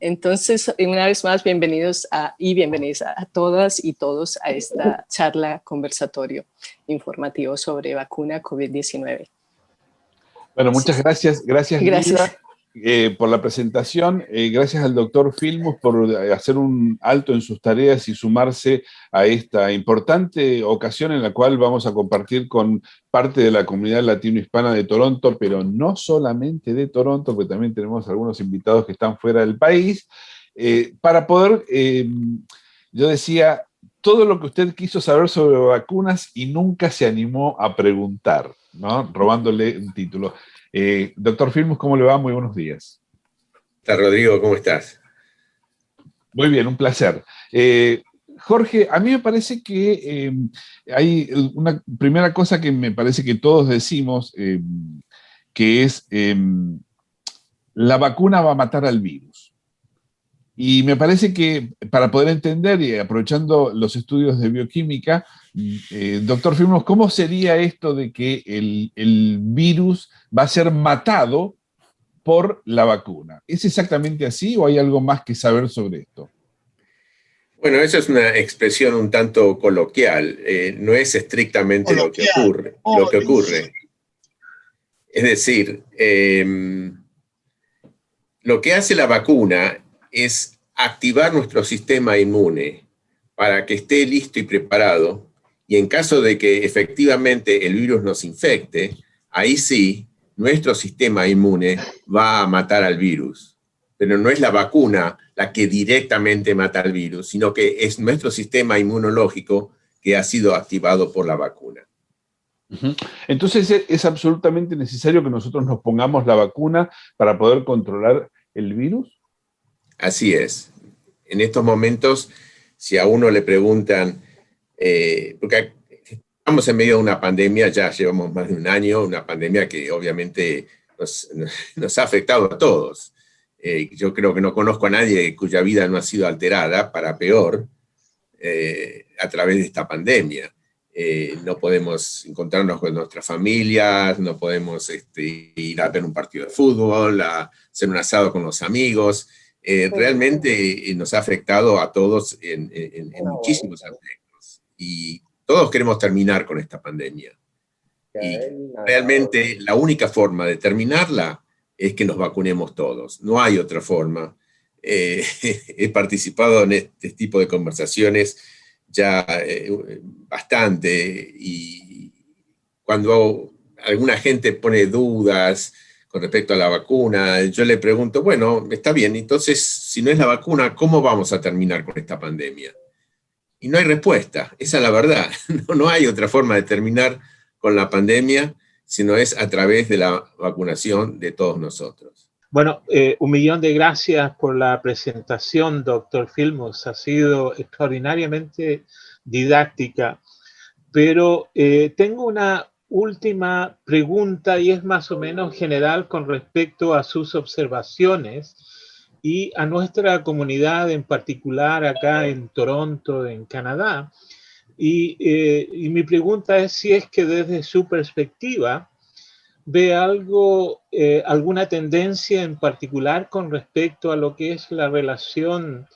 Entonces, una vez más, bienvenidos y bienvenidas a todas y todos a esta charla conversatorio informativo sobre vacuna COVID-19. Bueno, muchas gracias. Gracias. Gracias. Lida, por la presentación. Gracias al doctor Filmus por hacer un alto en sus tareas y sumarse a esta importante ocasión en la cual vamos a compartir con parte de la comunidad latino-hispana de Toronto, pero no solamente de Toronto, porque también tenemos algunos invitados que están fuera del país, para poder, yo decía, todo lo que usted quiso saber sobre vacunas y nunca se animó a preguntar, ¿no? Robándole un título. Doctor Filmus, ¿cómo le va? Muy buenos días. Hola, Rodrigo, ¿cómo estás? Muy bien, un placer. Jorge, a mí me parece que hay una primera cosa que me parece que todos decimos, que es la vacuna va a matar al virus. Y me parece que para poder entender, y aprovechando los estudios de bioquímica, doctor Filmus, ¿cómo sería esto de que el virus va a ser matado por la vacuna? ¿Es exactamente así o hay algo más que saber sobre esto? Bueno, eso es una expresión un tanto coloquial, no es estrictamente lo que ocurre. Es decir, lo que hace la vacuna es activar nuestro sistema inmune para que esté listo y preparado, y en caso de que efectivamente el virus nos infecte, ahí sí, nuestro sistema inmune va a matar al virus. Pero no es la vacuna la que directamente mata al virus, sino que es nuestro sistema inmunológico que ha sido activado por la vacuna. Entonces, ¿es absolutamente necesario que nosotros nos pongamos la vacuna para poder controlar el virus? Así es. En estos momentos, si a uno le preguntan, porque estamos en medio de una pandemia, ya llevamos más de un año, una pandemia que obviamente nos ha afectado a todos. Yo creo que no conozco a nadie cuya vida no ha sido alterada, para peor, a través de esta pandemia. No podemos encontrarnos con nuestras familias, no podemos ir a ver un partido de fútbol, a hacer un asado con los amigos. Realmente nos ha afectado a todos en muchísimos aspectos. Y todos queremos terminar con esta pandemia. Y realmente la única forma de terminarla es que nos vacunemos todos. No hay otra forma. He participado en este tipo de conversaciones ya bastante, y cuando alguna gente pone dudas con respecto a la vacuna, yo le pregunto, bueno, está bien, entonces, si no es la vacuna, ¿cómo vamos a terminar con esta pandemia? Y no hay respuesta, esa es la verdad. No hay otra forma de terminar con la pandemia, sino es a través de la vacunación de todos nosotros. Bueno, 1.000.000 de gracias por la presentación, doctor Filmus. Ha sido extraordinariamente didáctica, pero tengo una última pregunta y es más o menos general con respecto a sus observaciones y a nuestra comunidad en particular acá en Toronto, en Canadá. Y mi pregunta es si es que desde su perspectiva ve alguna tendencia en particular con respecto a lo que es la relación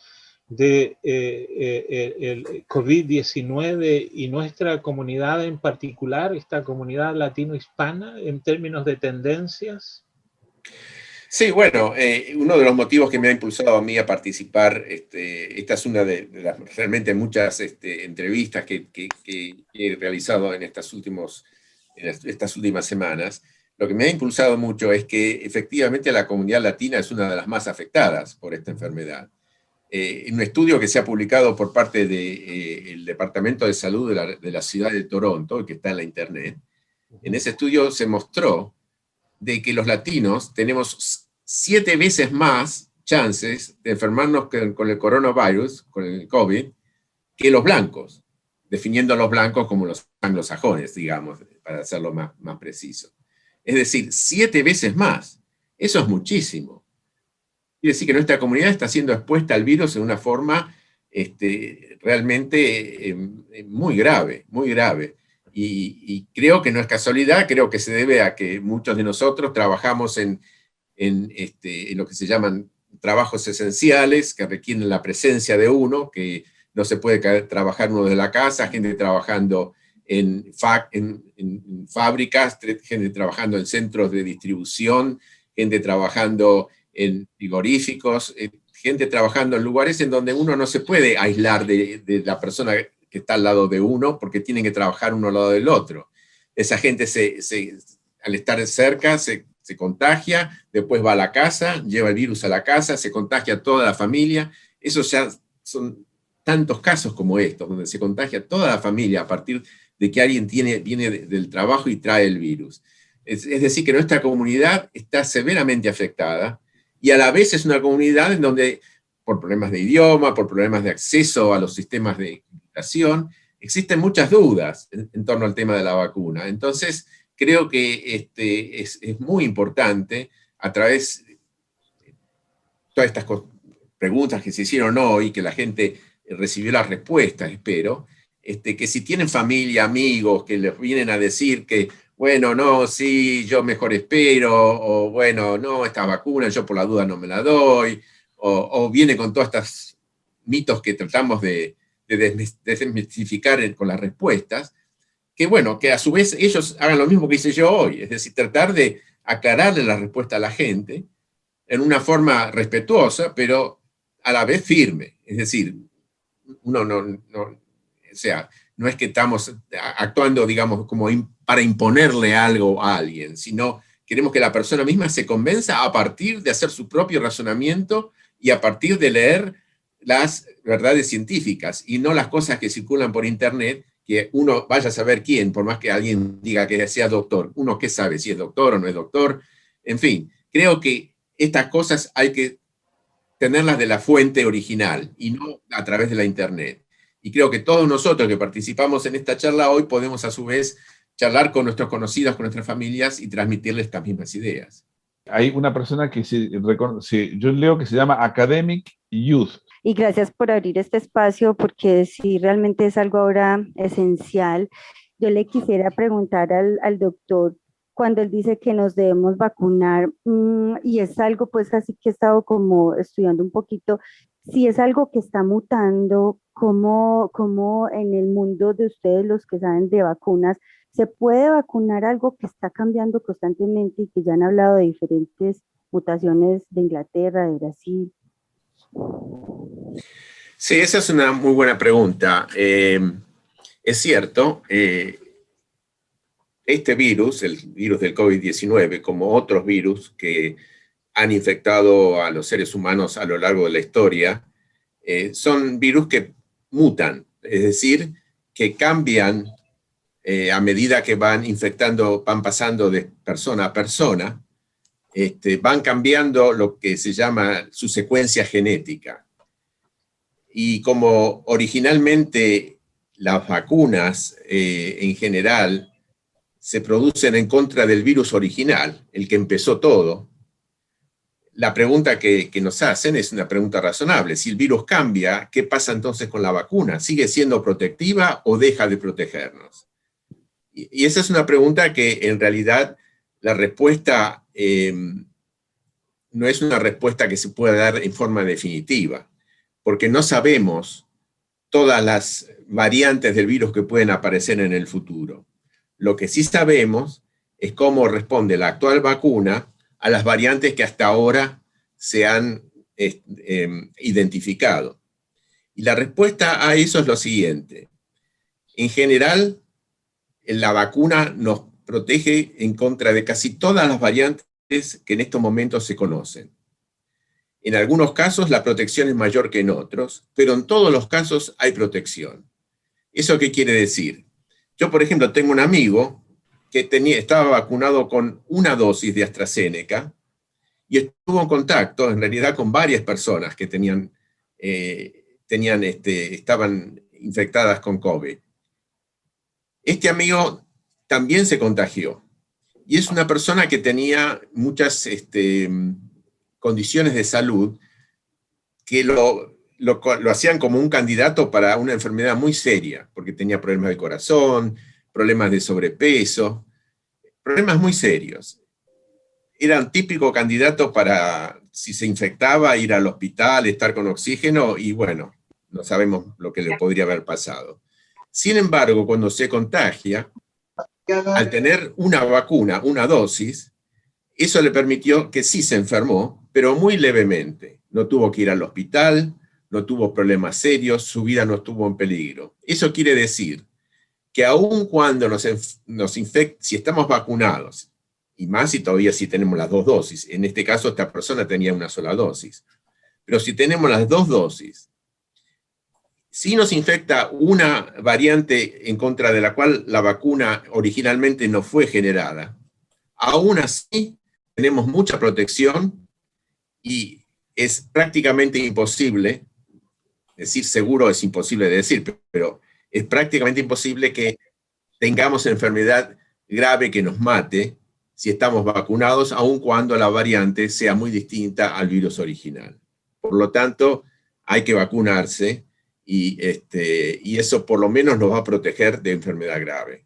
de el COVID-19 y nuestra comunidad en particular, esta comunidad latino-hispana, en términos de tendencias. Sí, bueno, uno de los motivos que me ha impulsado a mí a participar, esta es una de las realmente muchas entrevistas que he realizado en estas últimas semanas. Lo que me ha impulsado mucho es que efectivamente la comunidad latina es una de las más afectadas por esta enfermedad. En un estudio que se ha publicado por parte del Departamento de Salud de la ciudad de Toronto, que está en la internet, en ese estudio se mostró de que los latinos tenemos 7 veces más chances de enfermarnos con el coronavirus, con el COVID, que los blancos, definiendo a los blancos como los anglosajones, digamos, para hacerlo más preciso. Es decir, 7 veces más. Eso es muchísimo. Quiere decir que nuestra comunidad está siendo expuesta al virus de una forma realmente muy grave, muy grave. Y creo que no es casualidad, creo que se debe a que muchos de nosotros trabajamos en lo que se llaman trabajos esenciales que requieren la presencia de uno, que no se puede trabajar uno desde la casa, gente trabajando en fábricas, gente trabajando en centros de distribución, gente trabajando en frigoríficos, gente trabajando en lugares en donde uno no se puede aislar de la persona que está al lado de uno, porque tienen que trabajar uno al lado del otro. Esa gente al estar cerca se contagia, después va a la casa, lleva el virus a la casa, se contagia a toda la familia. Esos ya son tantos casos como estos, donde se contagia toda la familia a partir de que alguien viene del trabajo y trae el virus. Es decir, que nuestra comunidad está severamente afectada, y a la vez es una comunidad en donde, por problemas de idioma, por problemas de acceso a los sistemas de comunicación, existen muchas dudas en torno al tema de la vacuna. Entonces, creo que es muy importante, a través de todas estas preguntas que se hicieron hoy, que la gente recibió las respuestas, espero, que si tienen familia, amigos, que les vienen a decir que, bueno, no, sí, yo mejor espero, o bueno, no, esta vacuna yo por la duda no me la doy, o viene con todos estos mitos que tratamos de desmitificar con las respuestas, que bueno, que a su vez ellos hagan lo mismo que hice yo hoy, es decir, tratar de aclararle la respuesta a la gente en una forma respetuosa, pero a la vez firme. Es decir, uno o sea, no es que estamos actuando, digamos, como para imponerle algo a alguien, sino queremos que la persona misma se convenza a partir de hacer su propio razonamiento y a partir de leer las verdades científicas y no las cosas que circulan por internet, que uno vaya a saber quién, por más que alguien diga que sea doctor, uno qué sabe si es doctor o no es doctor. En fin, creo que estas cosas hay que tenerlas de la fuente original y no a través de la internet. Y creo que todos nosotros que participamos en esta charla hoy podemos a su vez charlar con nuestros conocidos, con nuestras familias y transmitirles estas mismas ideas. Hay una persona que yo leo que se llama Academic Youth. Y gracias por abrir este espacio, porque sí, realmente es algo ahora esencial. Yo le quisiera preguntar al doctor, cuando él dice que nos debemos vacunar, y es algo pues así que he estado como estudiando un poquito, si es algo que está mutando, como en el mundo de ustedes, los que saben de vacunas, ¿se puede vacunar algo que está cambiando constantemente y que ya han hablado de diferentes mutaciones de Inglaterra, de Brasil? Sí, esa es una muy buena pregunta. Es cierto, este virus, el virus del COVID-19, como otros virus que han infectado a los seres humanos a lo largo de la historia, son virus que mutan, es decir, que cambian a medida que van infectando, van pasando de persona a persona, van cambiando lo que se llama su secuencia genética. Y como originalmente las vacunas en general se producen en contra del virus original, el que empezó todo, la pregunta que nos hacen es una pregunta razonable. Si el virus cambia, ¿qué pasa entonces con la vacuna? ¿Sigue siendo protectiva o deja de protegernos? Y esa es una pregunta que en realidad la respuesta no es una respuesta que se pueda dar en forma definitiva, porque no sabemos todas las variantes del virus que pueden aparecer en el futuro. Lo que sí sabemos es cómo responde la actual vacuna a las variantes que hasta ahora se han identificado. Y la respuesta a eso es lo siguiente. En general, la vacuna nos protege en contra de casi todas las variantes que en estos momentos se conocen. En algunos casos la protección es mayor que en otros, pero en todos los casos hay protección. ¿Eso qué quiere decir? Yo, por ejemplo, tengo un amigo que estaba vacunado con una dosis de AstraZeneca y estuvo en contacto, en realidad, con varias personas que estaban infectadas con COVID. Este amigo también se contagió y es una persona que tenía muchas condiciones de salud que lo hacían como un candidato para una enfermedad muy seria, porque tenía problemas de corazón, problemas de sobrepeso, problemas muy serios. eran típicos candidatos para, si se infectaba, ir al hospital, estar con oxígeno, y bueno, no sabemos lo que le podría haber pasado. Sin embargo, cuando se contagia, al tener una vacuna, una dosis, eso le permitió que sí se enfermó, pero muy levemente. No tuvo que ir al hospital, no tuvo problemas serios, su vida no estuvo en peligro. Eso quiere decir que aun cuando nos infecta, si estamos vacunados, y más si todavía si tenemos las dos dosis, en este caso esta persona tenía una sola dosis, pero si tenemos las dos dosis, si nos infecta una variante en contra de la cual la vacuna originalmente no fue generada, aún así tenemos mucha protección y es prácticamente imposible, decir seguro es imposible de decir, pero es prácticamente imposible que tengamos enfermedad grave que nos mate si estamos vacunados, aun cuando la variante sea muy distinta al virus original. Por lo tanto, hay que vacunarse y eso por lo menos nos va a proteger de enfermedad grave.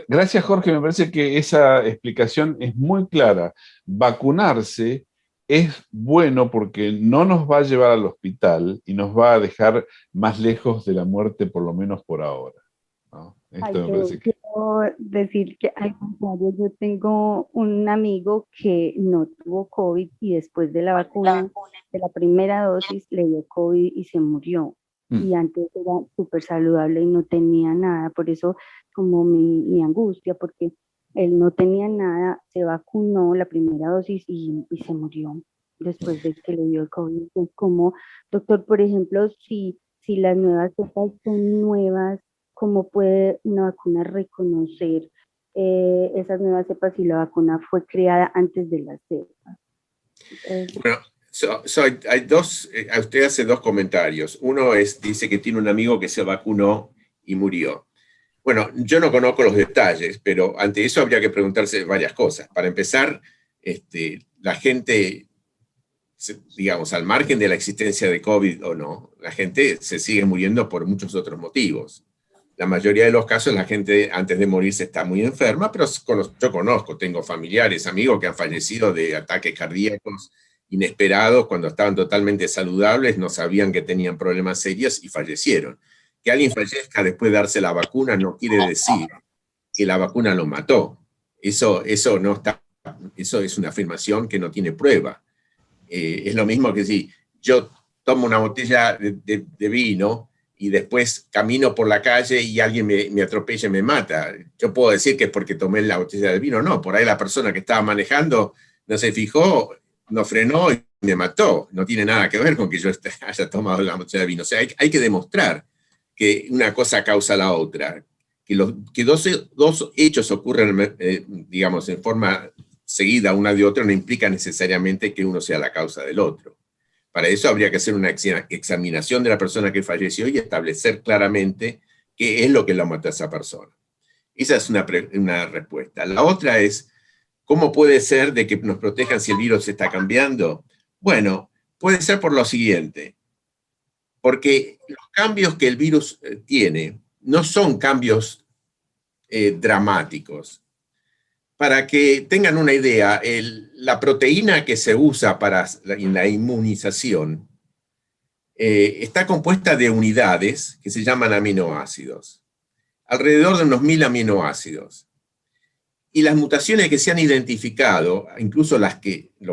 Gracias, Jorge. Me parece que esa explicación es muy clara. Vacunarse es bueno porque no nos va a llevar al hospital y nos va a dejar más lejos de la muerte, por lo menos por ahora, ¿no? Esto me parece que... Quiero decir que al contrario, yo tengo un amigo que no tuvo COVID y después de la vacuna, de la primera dosis, le dio COVID y se murió. Y antes era súper saludable y no tenía nada, por eso como mi angustia, porque él no tenía nada, se vacunó la primera dosis y se murió después de que le dio el COVID. Entonces, como, doctor, por ejemplo, si las nuevas cepas son nuevas, ¿cómo puede una vacuna reconocer esas nuevas cepas si la vacuna fue creada antes de las cepas? Bueno, hay dos, usted hace dos comentarios. Uno dice que tiene un amigo que se vacunó y murió. Bueno, yo no conozco los detalles, pero ante eso habría que preguntarse varias cosas. Para empezar, la gente, digamos, al margen de la existencia de COVID o no, la gente se sigue muriendo por muchos otros motivos. La mayoría de los casos la gente antes de morirse está muy enferma, pero yo conozco, tengo familiares, amigos que han fallecido de ataques cardíacos inesperados cuando estaban totalmente saludables, no sabían que tenían problemas serios y fallecieron. Que alguien fallezca después de darse la vacuna no quiere decir que la vacuna lo mató. Eso es una afirmación que no tiene prueba. Es lo mismo que si yo tomo una botella de vino y después camino por la calle y alguien me atropella y me mata. Yo puedo decir que es porque tomé la botella de vino. No, por ahí la persona que estaba manejando no se fijó, no frenó y me mató. No tiene nada que ver con que yo haya tomado la botella de vino. O sea, hay que demostrar que una cosa causa la otra. Que dos hechos ocurren, digamos, en forma seguida una de otra no implica necesariamente que uno sea la causa del otro. Para eso habría que hacer una examinación de la persona que falleció y establecer claramente qué es lo que lo mató a esa persona. Esa es una respuesta. La otra es, ¿cómo puede ser de que nos protejan si el virus está cambiando? Bueno, puede ser por lo siguiente, porque los cambios que el virus tiene no son cambios dramáticos. Para que tengan una idea, la proteína que se usa para la inmunización está compuesta de unidades que se llaman aminoácidos, alrededor de unos 1000 aminoácidos. Y las mutaciones que se han identificado, incluso los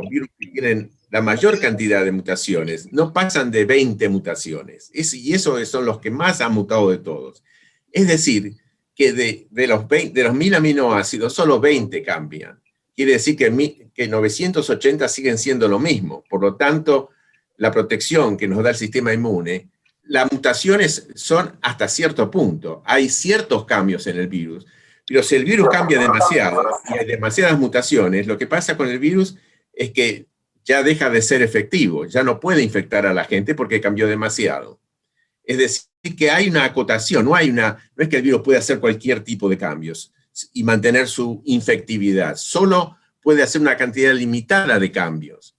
virus que tienen la mayor cantidad de mutaciones, no pasan de 20 mutaciones. Y esos son los que más han mutado de todos. Es decir, que de los 1000 aminoácidos, solo 20 cambian. Quiere decir que 980 siguen siendo lo mismo. Por lo tanto, la protección que nos da el sistema inmune, las mutaciones son hasta cierto punto. Hay ciertos cambios en el virus, pero si el virus cambia demasiado y hay demasiadas mutaciones, lo que pasa con el virus es que ya deja de ser efectivo, ya no puede infectar a la gente porque cambió demasiado. Es decir, que hay una acotación, no es que el virus pueda hacer cualquier tipo de cambios y mantener su infectividad, solo puede hacer una cantidad limitada de cambios.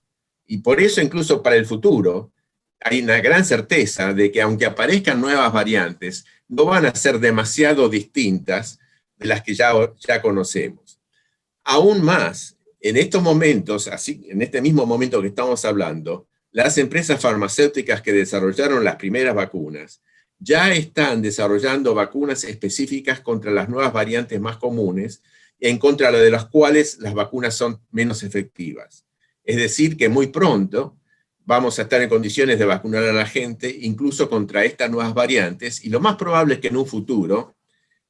Y por eso incluso para el futuro hay una gran certeza de que aunque aparezcan nuevas variantes, no van a ser demasiado distintas de las que ya conocemos. Aún más, En estos momentos, así, en este mismo momento que estamos hablando, las empresas farmacéuticas que desarrollaron las primeras vacunas ya están desarrollando vacunas específicas contra las nuevas variantes más comunes, en contra de las cuales las vacunas son menos efectivas. Es decir, que muy pronto vamos a estar en condiciones de vacunar a la gente, incluso contra estas nuevas variantes, y lo más probable es que en un futuro,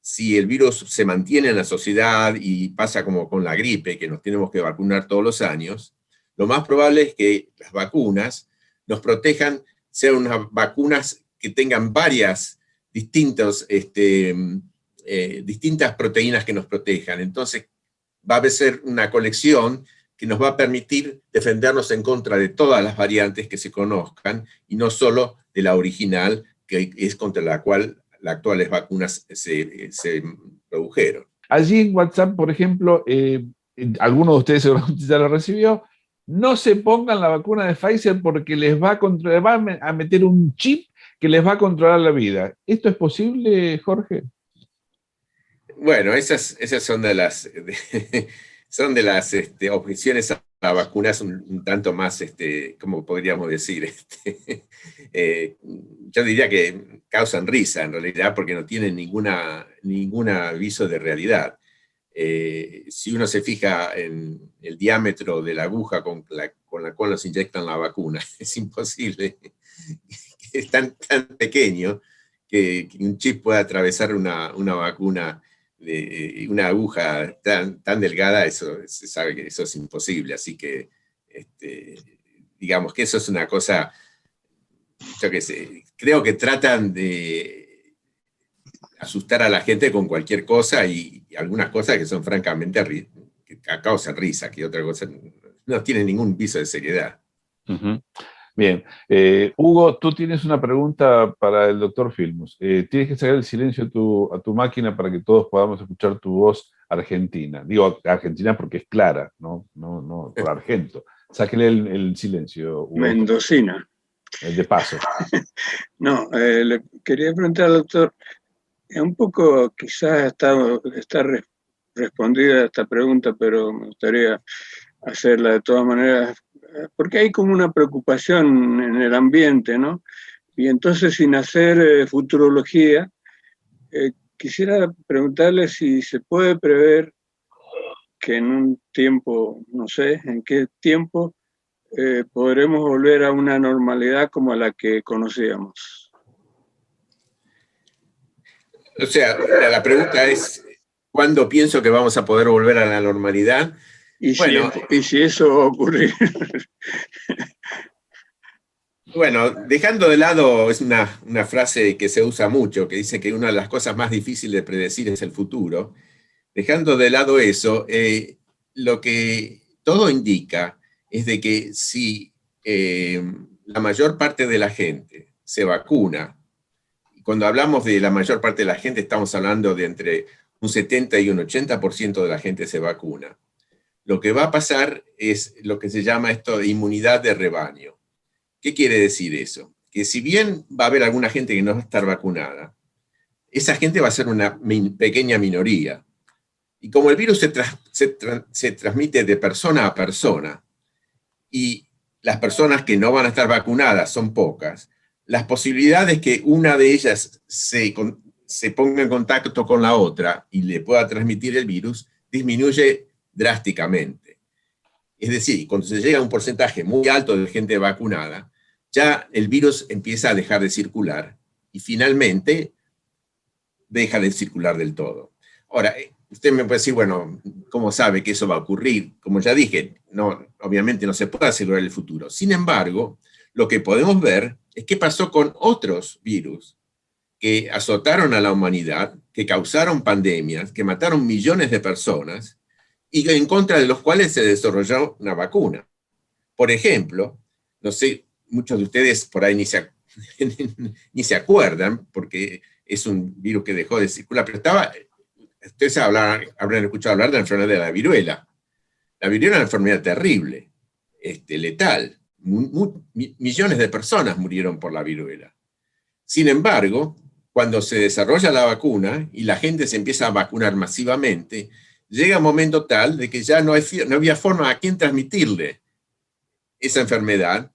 si el virus se mantiene en la sociedad y pasa como con la gripe, que nos tenemos que vacunar todos los años, lo más probable es que las vacunas nos protejan, sean unas vacunas que tengan varias distintas proteínas que nos protejan. Entonces va a ser una colección que nos va a permitir defendernos en contra de todas las variantes que se conozcan, y no solo de la original, que es contra la cual las actuales vacunas se produjeron. Allí en WhatsApp, por ejemplo, alguno de ustedes seguramente ya lo recibió, no se pongan la vacuna de Pfizer porque les va a meter un chip que les va a controlar la vida. ¿Esto es posible, Jorge? Bueno, esas son de las objeciones a la vacuna, un tanto más, ¿cómo podríamos decir? Yo diría que causan risa en realidad, porque no tienen ningún aviso de realidad. Si uno se fija en el diámetro de la aguja con la cual nos inyectan la vacuna, es imposible, es tan pequeño que un chip pueda atravesar una vacuna, una aguja tan delgada. Eso se sabe que eso es imposible, así que digamos que eso es una cosa, yo qué sé, creo que tratan de asustar a la gente con cualquier cosa, y algunas cosas que son francamente que causan risa, que otra cosa no tiene ningún piso de seriedad. Uh-huh. Bien. Hugo, tú tienes una pregunta para el doctor Filmus. Tienes que sacar el silencio a tu máquina para que todos podamos escuchar tu voz argentina. Digo argentina porque es clara, no por argento. Sáquele el silencio, Hugo. Mendocina. De paso. No, le quería preguntar al doctor, un poco quizás está respondida esta pregunta, pero me gustaría hacerla de todas maneras, porque hay como una preocupación en el ambiente, ¿no? Y entonces, sin hacer futurología, quisiera preguntarle si se puede prever que en un tiempo, no sé en qué tiempo, podremos volver a una normalidad como la que conocíamos. O sea, la pregunta es, ¿cuándo pienso que vamos a poder volver a la normalidad? Y si eso va a ocurrir. Bueno, dejando de lado, es una frase que se usa mucho, que dice que una de las cosas más difíciles de predecir es el futuro. Dejando de lado eso, lo que todo indica es de que si la mayor parte de la gente se vacuna, y cuando hablamos de la mayor parte de la gente estamos hablando de entre un 70 y un 80% de la gente se vacuna, lo que va a pasar es lo que se llama esto de inmunidad de rebaño. ¿Qué quiere decir eso? Que si bien va a haber alguna gente que no va a estar vacunada, esa gente va a ser una pequeña minoría. Y como el virus se transmite de persona a persona, y las personas que no van a estar vacunadas son pocas, las posibilidades que una de ellas se ponga en contacto con la otra y le pueda transmitir el virus disminuye drásticamente. Es decir, cuando se llega a un porcentaje muy alto de gente vacunada, ya el virus empieza a dejar de circular y finalmente deja de circular del todo. Ahora, usted me puede decir, bueno, ¿cómo sabe que eso va a ocurrir? Como ya dije, obviamente no se puede asegurar el futuro. Sin embargo, lo que podemos ver es qué pasó con otros virus que azotaron a la humanidad, que causaron pandemias, que mataron millones de personas, y en contra de los cuales se desarrolló una vacuna. Por ejemplo, no sé, muchos de ustedes por ahí ni se acuerdan, porque es un virus que dejó de circular, pero ustedes habrán escuchado hablar de la enfermedad de la viruela. La viruela es una enfermedad terrible, letal. Millones de personas murieron por la viruela. Sin embargo, cuando se desarrolla la vacuna y la gente se empieza a vacunar masivamente, llega un momento tal de que ya no había forma a quién transmitirle esa enfermedad,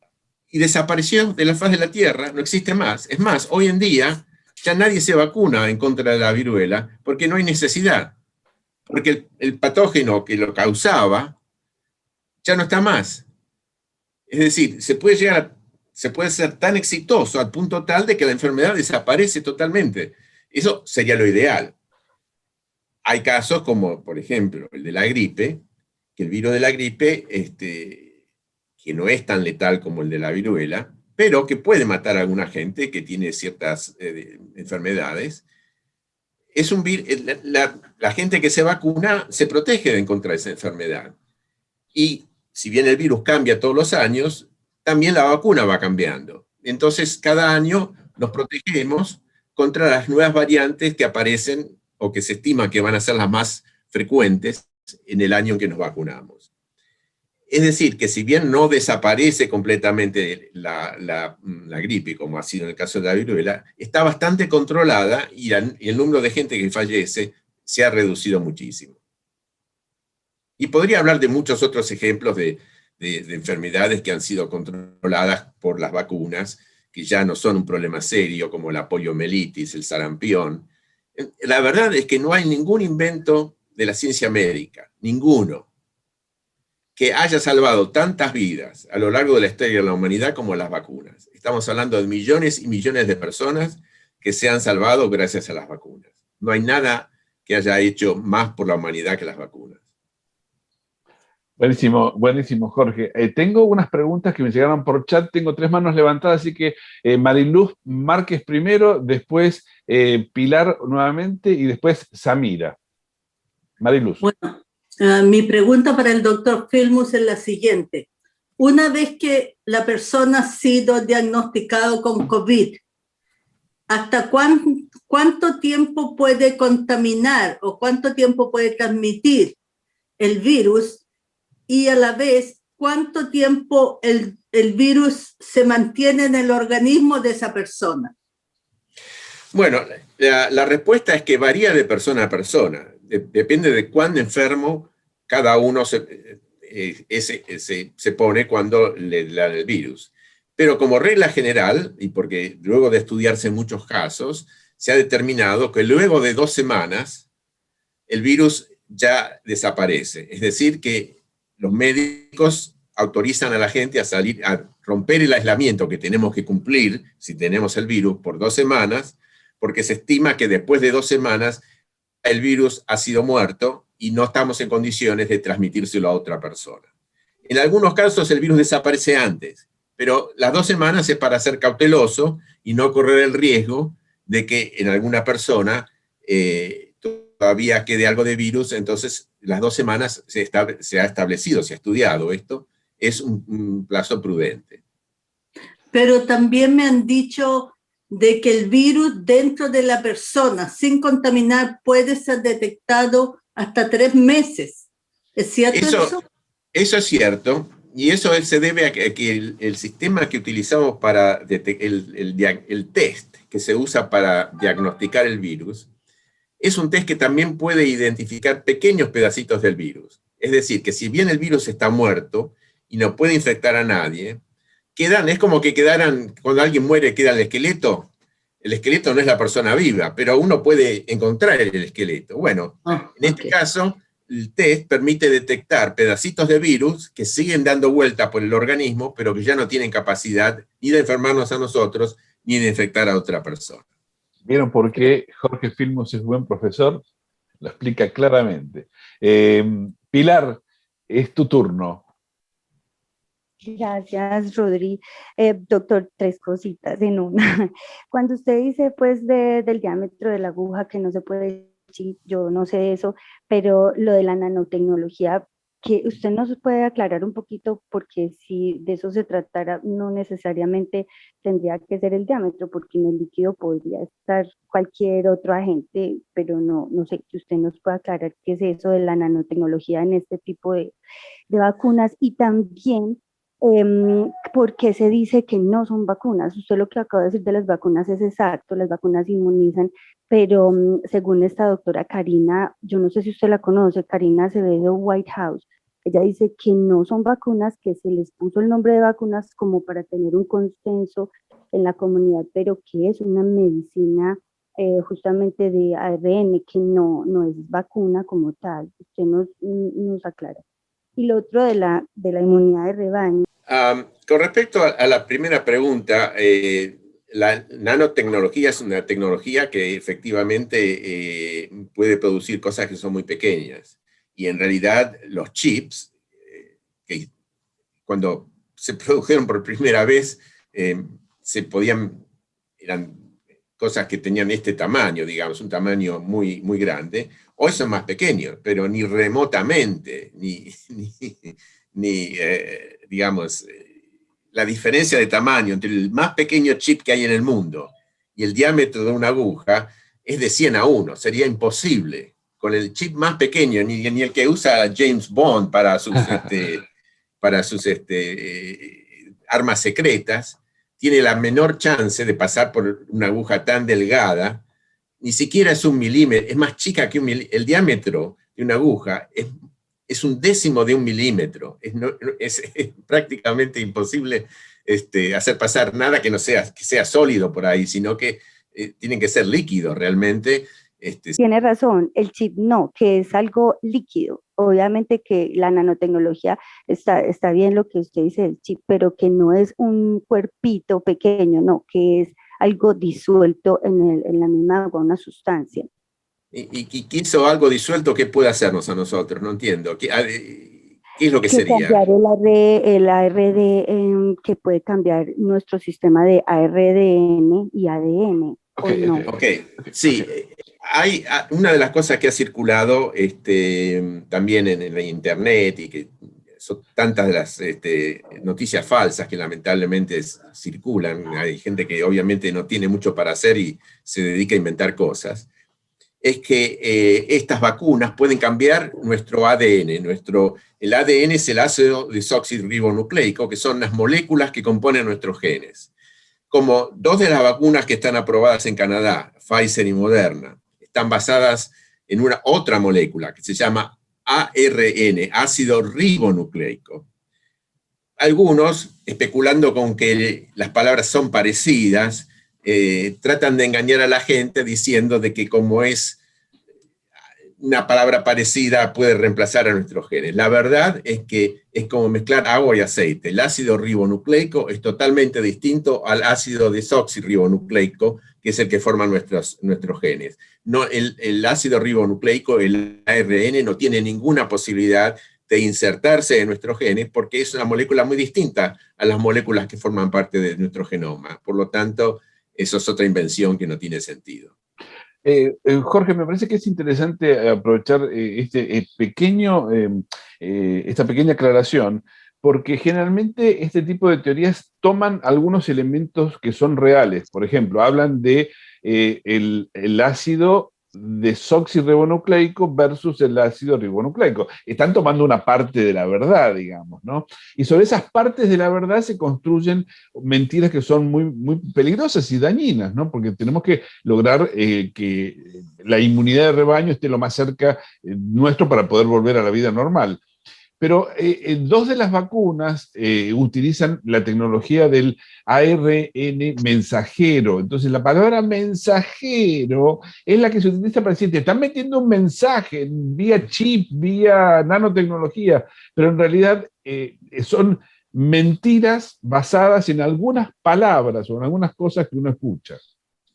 y desapareció de la faz de la Tierra, no existe más. Es más, hoy en día ya nadie se vacuna en contra de la viruela porque no hay necesidad, porque el patógeno que lo causaba ya no está más. Es decir, se puede ser tan exitoso al punto tal de que la enfermedad desaparece totalmente. Eso sería lo ideal. Hay casos como, por ejemplo, el de la gripe, que el virus de la gripe, que no es tan letal como el de la viruela, pero que puede matar a alguna gente que tiene ciertas enfermedades. La gente que se vacuna se protege en contra de esa enfermedad. Y si bien el virus cambia todos los años, también la vacuna va cambiando. Entonces, cada año nos protegemos contra las nuevas variantes que aparecen o que se estima que van a ser las más frecuentes en el año en que nos vacunamos. Es decir, que si bien no desaparece completamente la gripe, como ha sido en el caso de la viruela, está bastante controlada y el número de gente que fallece se ha reducido muchísimo. Y podría hablar de muchos otros ejemplos de enfermedades que han sido controladas por las vacunas, que ya no son un problema serio, como la poliomielitis, el sarampión. La verdad es que no hay ningún invento de la ciencia médica, ninguno, que haya salvado tantas vidas a lo largo de la historia de la humanidad como las vacunas. Estamos hablando de millones y millones de personas que se han salvado gracias a las vacunas. No hay nada que haya hecho más por la humanidad que las vacunas. Buenísimo, buenísimo, Jorge. Tengo unas preguntas que me llegaron por chat, tengo 3 manos levantadas, así que Mariluz Márquez primero, después Pilar nuevamente y después Samira. Mariluz. Bueno, mi pregunta para el doctor Filmus es la siguiente. Una vez que la persona ha sido diagnosticado con COVID, ¿hasta cuánto tiempo puede contaminar o cuánto tiempo puede transmitir el virus? Y a la vez, ¿cuánto tiempo el virus se mantiene en el organismo de esa persona? Bueno, la respuesta es que varía de persona a persona. Depende de cuán enfermo cada uno se pone cuando le da el virus. Pero como regla general, y porque luego de estudiarse muchos casos, se ha determinado que luego de 2 semanas el virus ya desaparece. Es decir, que los médicos autorizan a la gente a salir, a romper el aislamiento que tenemos que cumplir si tenemos el virus por 2 semanas, porque se estima que después de 2 semanas el virus ha sido muerto y no estamos en condiciones de transmitírselo a otra persona. En algunos casos el virus desaparece antes, pero las 2 semanas es para ser cauteloso y no correr el riesgo de que en alguna persona todavía quede algo de virus. Entonces las 2 semanas se ha establecido, se ha estudiado esto, es un plazo prudente. Pero también me han dicho de que el virus dentro de la persona, sin contaminar, puede ser detectado hasta 3 meses. ¿Es cierto eso? Eso es cierto, y eso se debe a que el sistema que utilizamos para el test que se usa para diagnosticar el virus, es un test que también puede identificar pequeños pedacitos del virus. Es decir, que si bien el virus está muerto y no puede infectar a nadie, es como que quedaran, cuando alguien muere queda el esqueleto. El esqueleto no es la persona viva, pero uno puede encontrar el esqueleto. Bueno, en este caso, el test permite detectar pedacitos de virus que siguen dando vuelta por el organismo, pero que ya no tienen capacidad ni de enfermarnos a nosotros, ni de infectar a otra persona. ¿Vieron por qué Jorge Filmus es buen profesor? Lo explica claramente. Pilar, es tu turno. Gracias, Rodri. Doctor, 3 cositas en una. Cuando usted dice, pues, del diámetro de la aguja, que no se puede decir, yo no sé eso, pero lo de la nanotecnología, que usted nos puede aclarar un poquito, porque si de eso se tratara, no necesariamente tendría que ser el diámetro, porque en el líquido podría estar cualquier otro agente, pero no sé, que usted nos pueda aclarar qué es eso de la nanotecnología en este tipo de vacunas. Y también ¿Por qué se dice que no son vacunas? Usted lo que acaba de decir de las vacunas es exacto, las vacunas inmunizan, pero según esta doctora Karina, yo no sé si usted la conoce, Karina Acevedo White House, ella dice que no son vacunas, que se les puso el nombre de vacunas como para tener un consenso en la comunidad, pero que es una medicina justamente de ARN, que no es vacuna como tal. Usted nos aclara. Y lo otro de la inmunidad de rebaño. Con respecto a la primera pregunta, la nanotecnología es una tecnología que efectivamente puede producir cosas que son muy pequeñas. Y en realidad los chips, que cuando se produjeron por primera vez, eran cosas que tenían este tamaño, digamos, un tamaño muy, muy grande. Hoy son más pequeños, pero ni remotamente, digamos, la diferencia de tamaño entre el más pequeño chip que hay en el mundo y el diámetro de una aguja es de 100 a 1. Sería imposible. Con el chip más pequeño, ni el que usa James Bond para sus armas secretas, tiene la menor chance de pasar por una aguja tan delgada. Ni siquiera es 1 milímetro, es más chica que el diámetro de una aguja es 1/10 de 1 milímetro. Es prácticamente imposible hacer pasar nada que sea sólido por ahí, sino que tienen que ser líquidos realmente. Tiene razón, el chip no, que es algo líquido. Obviamente que la nanotecnología está bien lo que usted dice del chip, pero que no es un cuerpito pequeño, no, que es algo disuelto en la misma agua, una sustancia. Y quiso algo disuelto, ¿qué puede hacernos a nosotros? No entiendo. ¿Qué es lo que sería? Cambiar el ARN, que puede cambiar nuestro sistema de ARN y ADN. Okay, no. Okay. Sí, hay una de las cosas que ha circulado también en la internet, y que son tantas de las noticias falsas que lamentablemente circulan. Hay gente que obviamente no tiene mucho para hacer y se dedica a inventar cosas. Es que estas vacunas pueden cambiar nuestro ADN. El ADN es el ácido desoxirribonucleico, que son las moléculas que componen nuestros genes. Como 2 de las vacunas que están aprobadas en Canadá, Pfizer y Moderna, están basadas en una otra molécula que se llama ARN, ácido ribonucleico. Algunos, especulando con que las palabras son parecidas, tratan de engañar a la gente diciendo de que como es una palabra parecida puede reemplazar a nuestros genes. La verdad es que es como mezclar agua y aceite. El ácido ribonucleico es totalmente distinto al ácido desoxirribonucleico, que es el que forma nuestros genes. No, el ácido ribonucleico, el ARN, no tiene ninguna posibilidad de insertarse en nuestros genes porque es una molécula muy distinta a las moléculas que forman parte de nuestro genoma. Por lo tanto, eso es otra invención que no tiene sentido. Jorge, me parece que es interesante aprovechar esta pequeña aclaración, porque generalmente este tipo de teorías toman algunos elementos que son reales. Por ejemplo, hablan de el ácido desoxirribonucleico versus el ácido ribonucleico. Están tomando una parte de la verdad, digamos, ¿no? Y sobre esas partes de la verdad se construyen mentiras que son muy, muy peligrosas y dañinas, ¿no? Porque tenemos que lograr que la inmunidad de rebaño esté lo más cerca nuestro para poder volver a la vida normal. Pero 2 de las vacunas utilizan la tecnología del ARN mensajero. Entonces, la palabra mensajero es la que se utiliza para decir, te están metiendo un mensaje vía chip, vía nanotecnología, pero en realidad son mentiras basadas en algunas palabras o en algunas cosas que uno escucha.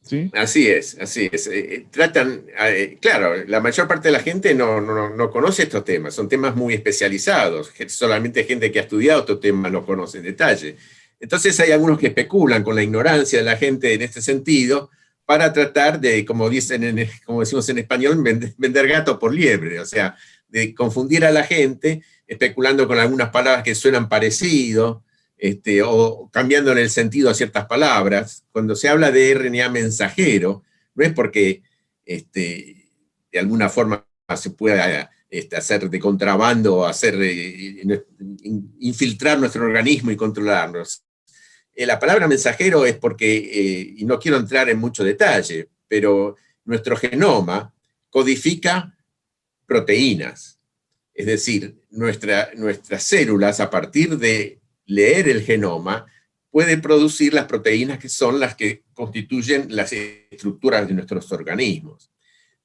¿Sí? Así es. Tratan, claro, la mayor parte de la gente no conoce estos temas, son temas muy especializados, solamente gente que ha estudiado estos temas los conoce en detalle. Entonces hay algunos que especulan con la ignorancia de la gente en este sentido para tratar de, como decimos en español, vender gato por liebre, o sea, de confundir a la gente especulando con algunas palabras que suenan parecido, o cambiándole el sentido a ciertas palabras. Cuando se habla de RNA mensajero, no es porque de alguna forma se pueda hacer de contrabando, infiltrar nuestro organismo y controlarnos. La palabra mensajero es porque, y no quiero entrar en mucho detalle, pero nuestro genoma codifica proteínas. Es decir, nuestras células, a partir de leer el genoma, pueden producir las proteínas que son las que constituyen las estructuras de nuestros organismos.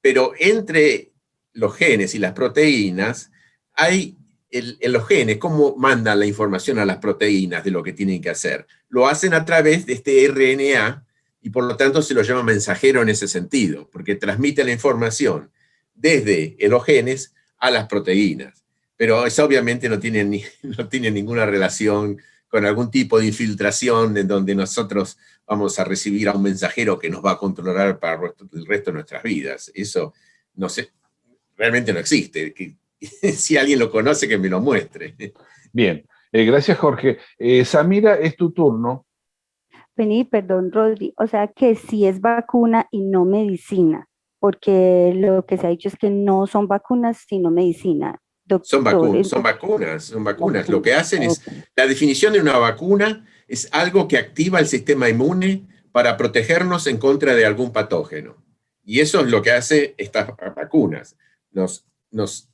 Pero entre los genes y las proteínas, hay en los genes, ¿cómo mandan la información a las proteínas de lo que tienen que hacer? Lo hacen a través de este RNA, y por lo tanto se lo llama mensajero en ese sentido, porque transmite la información desde los genes a las proteínas. Pero eso obviamente no tiene ninguna relación con algún tipo de infiltración en donde nosotros vamos a recibir a un mensajero que nos va a controlar para el resto de nuestras vidas. Eso, no sé, realmente no existe. Si alguien lo conoce, que me lo muestre. Bien, gracias, Jorge. Samira, es tu turno. Vení, perdón, Rodri, o sea que sí es vacuna y no medicina, porque lo que se ha dicho es que no son vacunas, sino medicina. Son vacunas. Lo que hacen es, la definición de una vacuna es algo que activa el sistema inmune para protegernos en contra de algún patógeno. Y eso es lo que hace estas vacunas. Nos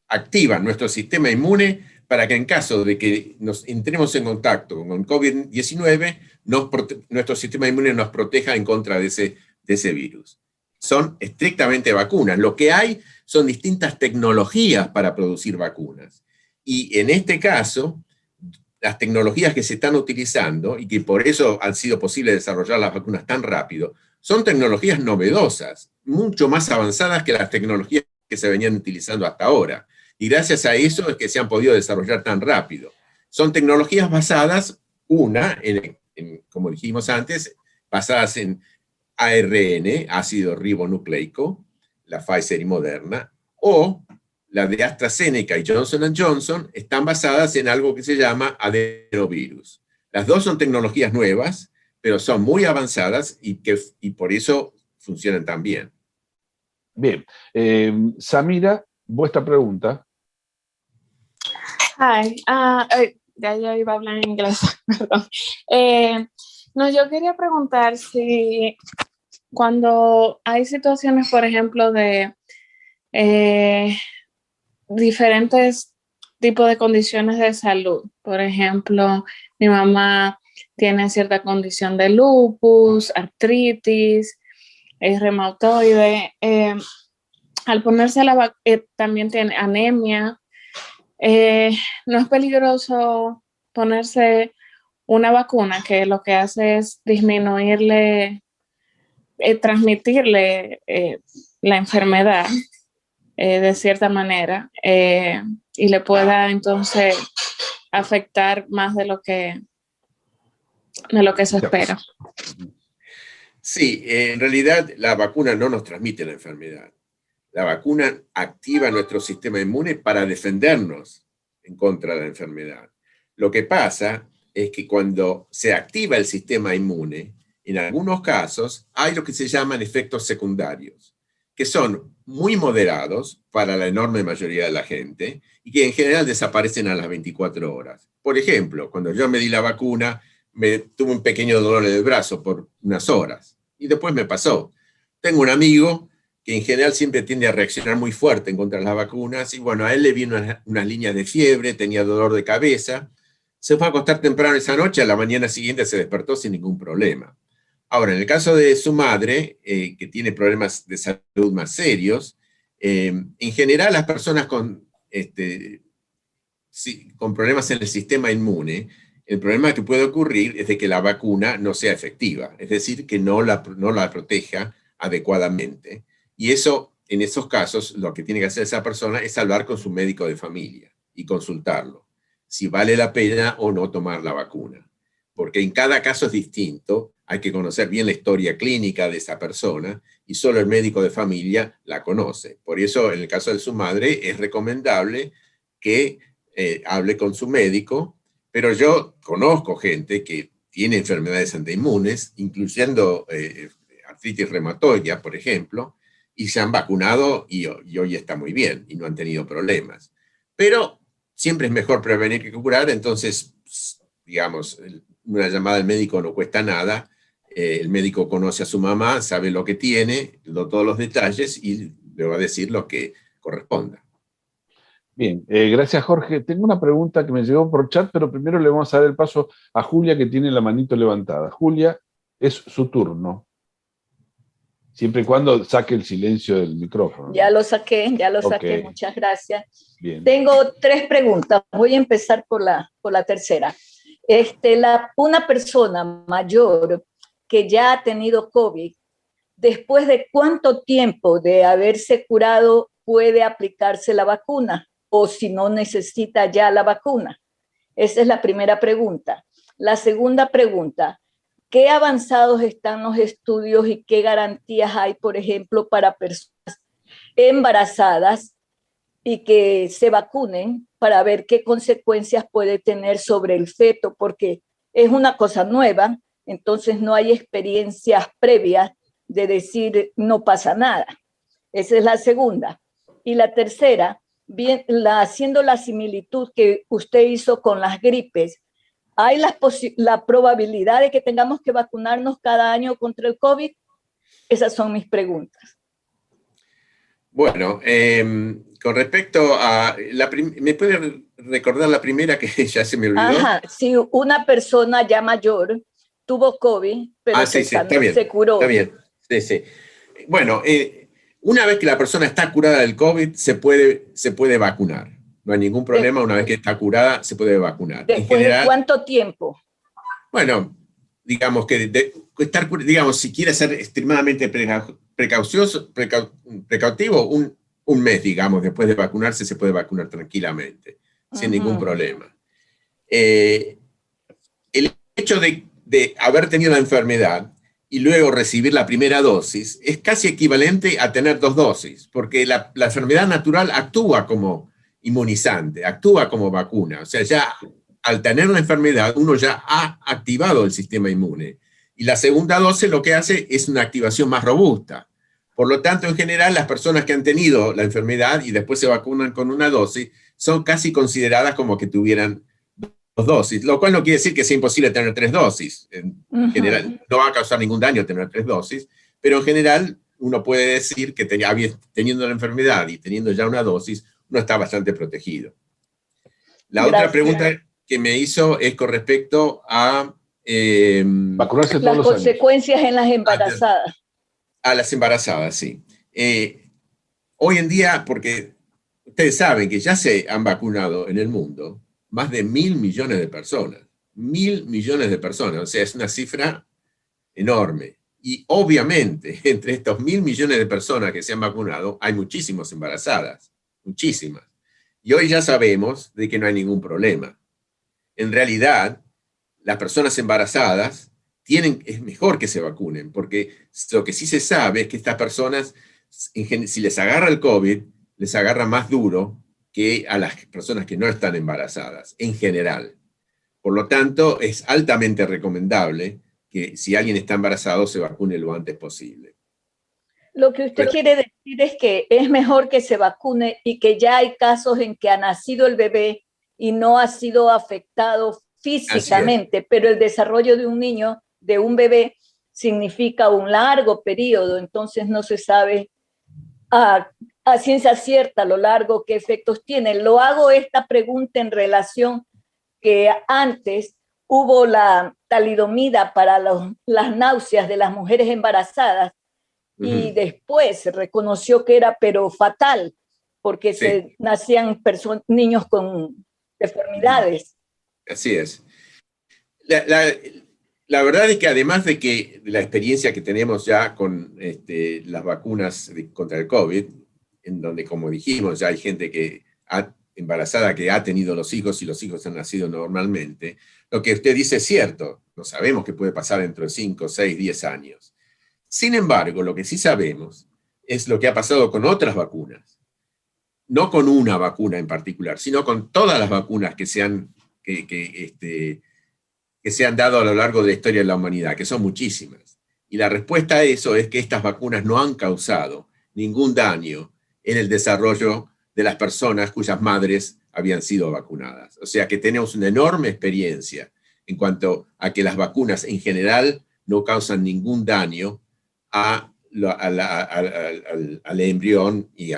activan nuestro sistema inmune para que en caso de que nos entremos en contacto con COVID-19, nuestro sistema inmune nos proteja en contra de ese virus. Son estrictamente vacunas. Lo que hay son distintas tecnologías para producir vacunas. Y en este caso, las tecnologías que se están utilizando, y que por eso han sido posible desarrollar las vacunas tan rápido, son tecnologías novedosas, mucho más avanzadas que las tecnologías que se venían utilizando hasta ahora. Y gracias a eso es que se han podido desarrollar tan rápido. Son tecnologías basadas, como dijimos antes, basadas en ARN, ácido ribonucleico, la Pfizer y Moderna, o la de AstraZeneca y Johnson & Johnson, están basadas en algo que se llama adenovirus. Las dos son tecnologías nuevas, pero son muy avanzadas y por eso funcionan tan bien. Bien. Samira, vuestra pregunta. Hi, ya yo iba a hablar en inglés, perdón. No, yo quería preguntar si cuando hay situaciones, por ejemplo, de diferentes tipos de condiciones de salud, por ejemplo, mi mamá tiene cierta condición de lupus, artritis, es reumatoide, al ponerse también tiene anemia. No es peligroso ponerse una vacuna que lo que hace es disminuirle, transmitirle la enfermedad de cierta manera y le pueda entonces afectar más de lo que se espera. Sí, en realidad la vacuna no nos transmite la enfermedad. La vacuna activa nuestro sistema inmune para defendernos en contra de la enfermedad. Lo que pasa es que cuando se activa el sistema inmune, en algunos casos hay lo que se llaman efectos secundarios, que son muy moderados para la enorme mayoría de la gente y que en general desaparecen a las 24 horas. Por ejemplo, cuando yo me di la vacuna, tuve un pequeño dolor en el brazo por unas horas y después me pasó. Tengo un amigo que en general siempre tiende a reaccionar muy fuerte en contra de las vacunas, y bueno, a él le vino unas líneas de fiebre, tenía dolor de cabeza, se fue a acostar temprano esa noche, a la mañana siguiente se despertó sin ningún problema. Ahora, en el caso de su madre, que tiene problemas de salud más serios, en general las personas con problemas en el sistema inmune, el problema que puede ocurrir es de que la vacuna no sea efectiva, es decir, que no la proteja adecuadamente. Y eso, en esos casos, lo que tiene que hacer esa persona es hablar con su médico de familia y consultarlo, si vale la pena o no tomar la vacuna. Porque en cada caso es distinto, hay que conocer bien la historia clínica de esa persona y solo el médico de familia la conoce. Por eso, en el caso de su madre, es recomendable que hable con su médico, pero yo conozco gente que tiene enfermedades autoinmunes, incluyendo artritis reumatoidea, por ejemplo, y se han vacunado y hoy está muy bien y no han tenido problemas. Pero siempre es mejor prevenir que curar, entonces, digamos, una llamada al médico no cuesta nada, el médico conoce a su mamá, sabe lo que tiene, todos los detalles y le va a decir lo que corresponda. Bien, gracias Jorge. Tengo una pregunta que me llegó por chat, pero primero le vamos a dar el paso a Julia, que tiene la manito levantada. Julia, es su turno. Siempre y cuando saque el silencio del micrófono. Ya lo saqué, muchas gracias. Bien. Tengo 3 preguntas, voy a empezar por la tercera. Una persona mayor que ya ha tenido COVID, ¿después de cuánto tiempo de haberse curado puede aplicarse la vacuna? O si no necesita ya la vacuna. Esa es la primera pregunta. La segunda pregunta, ¿qué avanzados están los estudios y qué garantías hay, por ejemplo, para personas embarazadas y que se vacunen para ver qué consecuencias puede tener sobre el feto? Porque es una cosa nueva, entonces no hay experiencias previas de decir no pasa nada. Esa es la segunda. Y la tercera, haciendo la similitud que usted hizo con las gripes, ¿hay la probabilidad de que tengamos que vacunarnos cada año contra el COVID? Esas son mis preguntas. Bueno, con respecto a... ¿me puede recordar la primera que ya se me olvidó? Ajá, si una persona ya mayor tuvo COVID, pero se curó. Está bien, sí. Bueno, una vez que la persona está curada del COVID, se puede vacunar. No hay ningún problema, una vez que está curada, se puede vacunar. ¿Después de cuánto tiempo? Bueno, digamos que si quiere ser extremadamente precautivo, un mes, digamos, después de vacunarse, se puede vacunar tranquilamente, sin ningún problema. El hecho de haber tenido la enfermedad y luego recibir la primera dosis es casi equivalente a tener 2 dosis, porque la enfermedad natural actúa como inmunizante, actúa como vacuna. O sea, ya al tener la enfermedad, uno ya ha activado el sistema inmune. Y la segunda dosis lo que hace es una activación más robusta. Por lo tanto, en general, las personas que han tenido la enfermedad y después se vacunan con una dosis, son casi consideradas como que tuvieran 2 dosis, lo cual no quiere decir que sea imposible tener 3 dosis. En general, no va a causar ningún daño tener 3 dosis, pero en general uno puede decir que teniendo la enfermedad y teniendo ya una dosis, uno está bastante protegido. La otra pregunta que me hizo es con respecto a... vacunarse todos las consecuencias en las embarazadas. A las embarazadas, sí. Hoy en día, porque ustedes saben que ya se han vacunado en el mundo más de 1.000 millones de personas. 1.000 millones de personas, o sea, es una cifra enorme. Y obviamente, entre estos 1.000 millones de personas que se han vacunado, hay muchísimas embarazadas, muchísimas. Y hoy ya sabemos de que no hay ningún problema. En realidad, las personas embarazadas es mejor que se vacunen, porque lo que sí se sabe es que estas personas, si les agarra el COVID, les agarra más duro que a las personas que no están embarazadas, en general. Por lo tanto, es altamente recomendable que si alguien está embarazado, se vacune lo antes posible. Lo que usted quiere decir es que es mejor que se vacune y que ya hay casos en que ha nacido el bebé y no ha sido afectado físicamente, pero el desarrollo de un niño, de un bebé, significa un largo periodo, entonces no se sabe a ciencia cierta lo largo qué efectos tiene. Lo hago esta pregunta en relación que antes hubo la talidomida para las náuseas de las mujeres embarazadas y después se reconoció que era pero fatal porque se nacían niños con deformidades. Así es. La verdad es que además de que la experiencia que tenemos ya con las vacunas contra el COVID, en donde, como dijimos, ya hay gente embarazada que ha tenido los hijos y los hijos han nacido normalmente, lo que usted dice es cierto, no sabemos qué puede pasar dentro de 5, 6, 10 años. Sin embargo, lo que sí sabemos es lo que ha pasado con otras vacunas. No con una vacuna en particular, sino con todas las vacunas que se han dado a lo largo de la historia de la humanidad, que son muchísimas. Y la respuesta a eso es que estas vacunas no han causado ningún daño en el desarrollo de las personas cuyas madres habían sido vacunadas. O sea que tenemos una enorme experiencia en cuanto a que las vacunas en general no causan ningún daño al embrión y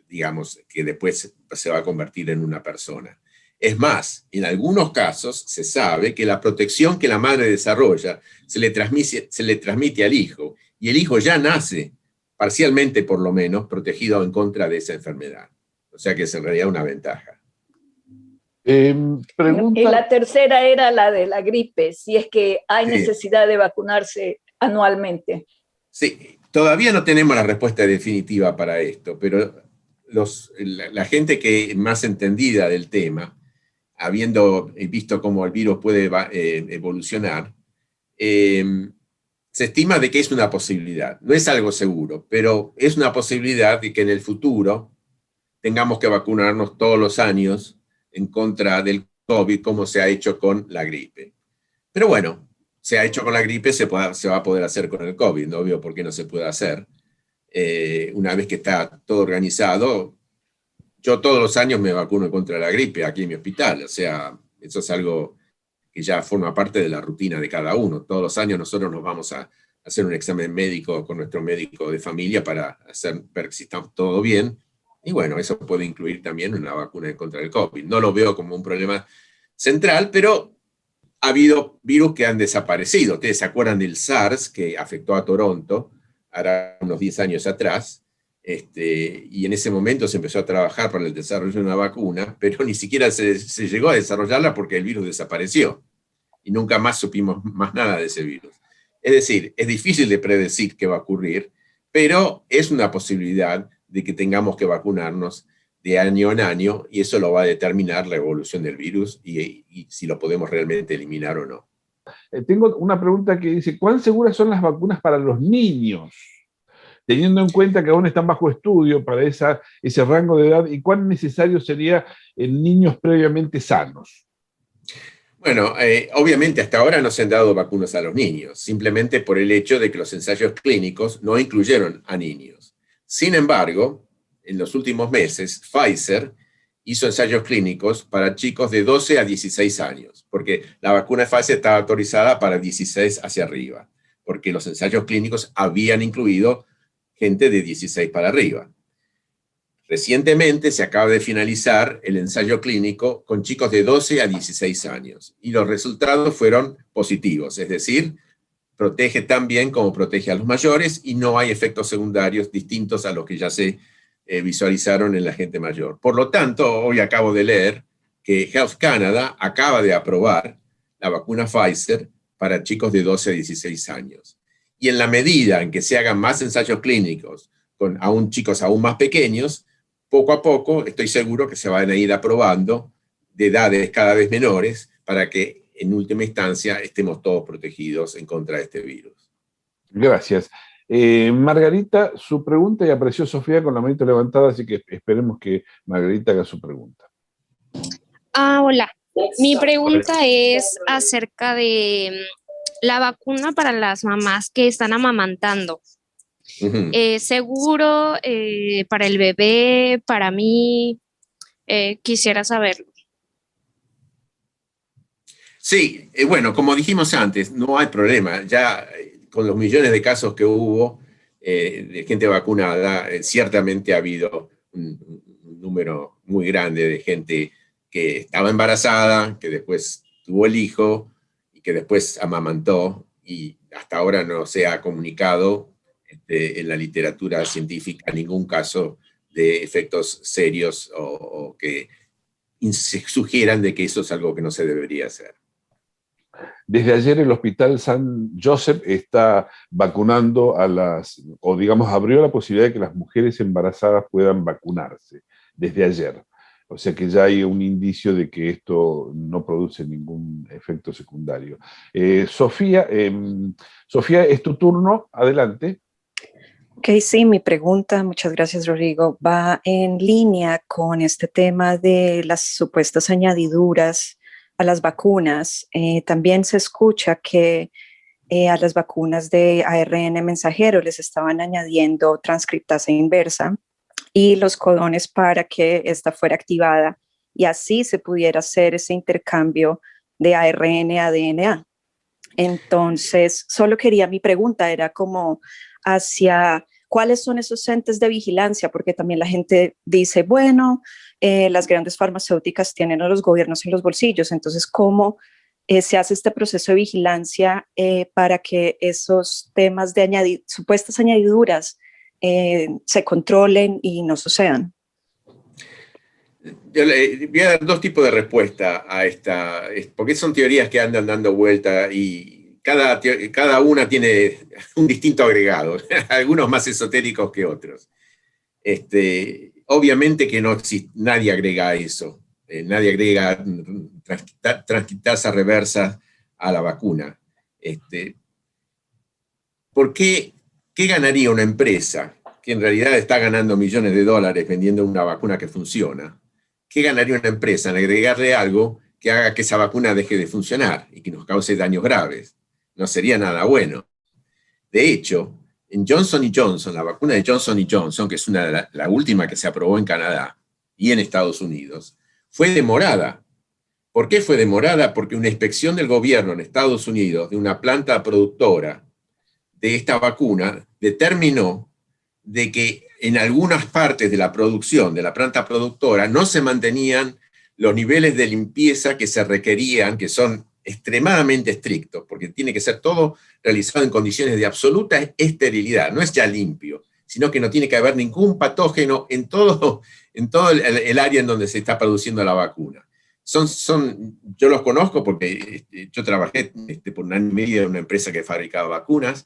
digamos, que después se va a convertir en una persona. Es más, en algunos casos se sabe que la protección que la madre desarrolla se le transmite al hijo, y el hijo ya nace, parcialmente por lo menos, protegido en contra de esa enfermedad. O sea que es en realidad una ventaja. Y la tercera era la de la gripe, si es que hay necesidad de vacunarse anualmente. Sí, todavía no tenemos la respuesta definitiva para esto, pero la gente que más entendida del tema, habiendo visto cómo el virus puede evolucionar, se estima de que es una posibilidad. No es algo seguro, pero es una posibilidad de que en el futuro tengamos que vacunarnos todos los años en contra del COVID, como se ha hecho con la gripe. Pero bueno, se ha hecho con la gripe, se va a poder hacer con el COVID, no veo por qué no se puede hacer. Una vez que está todo organizado, yo todos los años me vacuno contra la gripe aquí en mi hospital, o sea, eso es algo que ya forma parte de la rutina de cada uno. Todos los años nosotros nos vamos a hacer un examen médico con nuestro médico de familia para ver si está todo bien. Y bueno, eso puede incluir también una vacuna contra el COVID. No lo veo como un problema central, pero ha habido virus que han desaparecido. Ustedes se acuerdan del SARS, que afectó a Toronto, ahora unos 10 años atrás, y en ese momento se empezó a trabajar para el desarrollo de una vacuna, pero ni siquiera se llegó a desarrollarla porque el virus desapareció. Y nunca más supimos más nada de ese virus. Es decir, es difícil de predecir qué va a ocurrir, pero es una posibilidad de que tengamos que vacunarnos de año en año, y eso lo va a determinar la evolución del virus y si lo podemos realmente eliminar o no. Tengo una pregunta que dice, ¿cuán seguras son las vacunas para los niños? Teniendo en cuenta que aún están bajo estudio para ese rango de edad, ¿y cuán necesario sería en niños previamente sanos? Bueno, obviamente hasta ahora no se han dado vacunas a los niños, simplemente por el hecho de que los ensayos clínicos no incluyeron a niños. Sin embargo, en los últimos meses, Pfizer hizo ensayos clínicos para chicos de 12 a 16 años, porque la vacuna de Pfizer estaba autorizada para 16 hacia arriba, porque los ensayos clínicos habían incluido gente de 16 para arriba. Recientemente se acaba de finalizar el ensayo clínico con chicos de 12 a 16 años, y los resultados fueron positivos, es decir, protege tan bien como protege a los mayores y no hay efectos secundarios distintos a los que ya se visualizaron en la gente mayor. Por lo tanto, hoy acabo de leer que Health Canada acaba de aprobar la vacuna Pfizer para chicos de 12 a 16 años. Y en la medida en que se hagan más ensayos clínicos con chicos aún más pequeños, poco a poco estoy seguro que se van a ir aprobando de edades cada vez menores para que en última instancia estemos todos protegidos en contra de este virus. Gracias. Margarita, su pregunta, y apareció Sofía con la manito levantada, así que esperemos que Margarita haga su pregunta. Hola. Mi pregunta es acerca de la vacuna para las mamás que están amamantando. ¿Seguro para el bebé, para mí? Quisiera saberlo. Sí, bueno, como dijimos antes, no hay problema. Ya con los millones de casos que hubo de gente vacunada, ciertamente ha habido un número muy grande de gente que estaba embarazada, que después tuvo el hijo y que después amamantó, y hasta ahora no se ha comunicado en la literatura científica ningún caso de efectos serios o que sugieran de que eso es algo que no se debería hacer. Desde ayer el Hospital San Joseph está vacunando o digamos abrió la posibilidad de que las mujeres embarazadas puedan vacunarse, desde ayer. O sea que ya hay un indicio de que esto no produce ningún efecto secundario. Sofía, es tu turno, adelante. Ok, sí, mi pregunta, muchas gracias Rodrigo, va en línea con este tema de las supuestas añadiduras a las vacunas. También se escucha que a las vacunas de ARN mensajero les estaban añadiendo transcriptasa inversa y los codones para que esta fuera activada y así se pudiera hacer ese intercambio de ARN a DNA. Entonces, mi pregunta era como hacia cuáles son esos entes de vigilancia, porque también la gente dice, bueno, las grandes farmacéuticas tienen a los gobiernos en los bolsillos, entonces, ¿cómo se hace este proceso de vigilancia para que esos temas de supuestas añadiduras se controlen y no sucedan? Yo le voy a dar dos tipos de respuesta a esta, porque son teorías que andan dando vuelta y cada una tiene un distinto agregado, algunos más esotéricos que otros. Obviamente que no existe, nadie agrega eso, nadie agrega transcriptasa reversa a la vacuna. ¿Por qué ganaría una empresa que en realidad está ganando millones de dólares vendiendo una vacuna que funciona? ¿Qué ganaría una empresa en agregarle algo que haga que esa vacuna deje de funcionar y que nos cause daños graves? No sería nada bueno. De hecho, en Johnson & Johnson, la vacuna de Johnson & Johnson, que es la última que se aprobó en Canadá y en Estados Unidos, fue demorada. ¿Por qué fue demorada? Porque una inspección del gobierno en Estados Unidos de una planta productora de esta vacuna determinó de que en algunas partes de la producción, de la planta productora, no se mantenían los niveles de limpieza que se requerían, que son extremadamente estrictos, porque tiene que ser todo realizado en condiciones de absoluta esterilidad, no es ya limpio, sino que no tiene que haber ningún patógeno en todo el área en donde se está produciendo la vacuna. Yo los conozco porque yo trabajé por 1 año y medio en una empresa que fabricaba vacunas.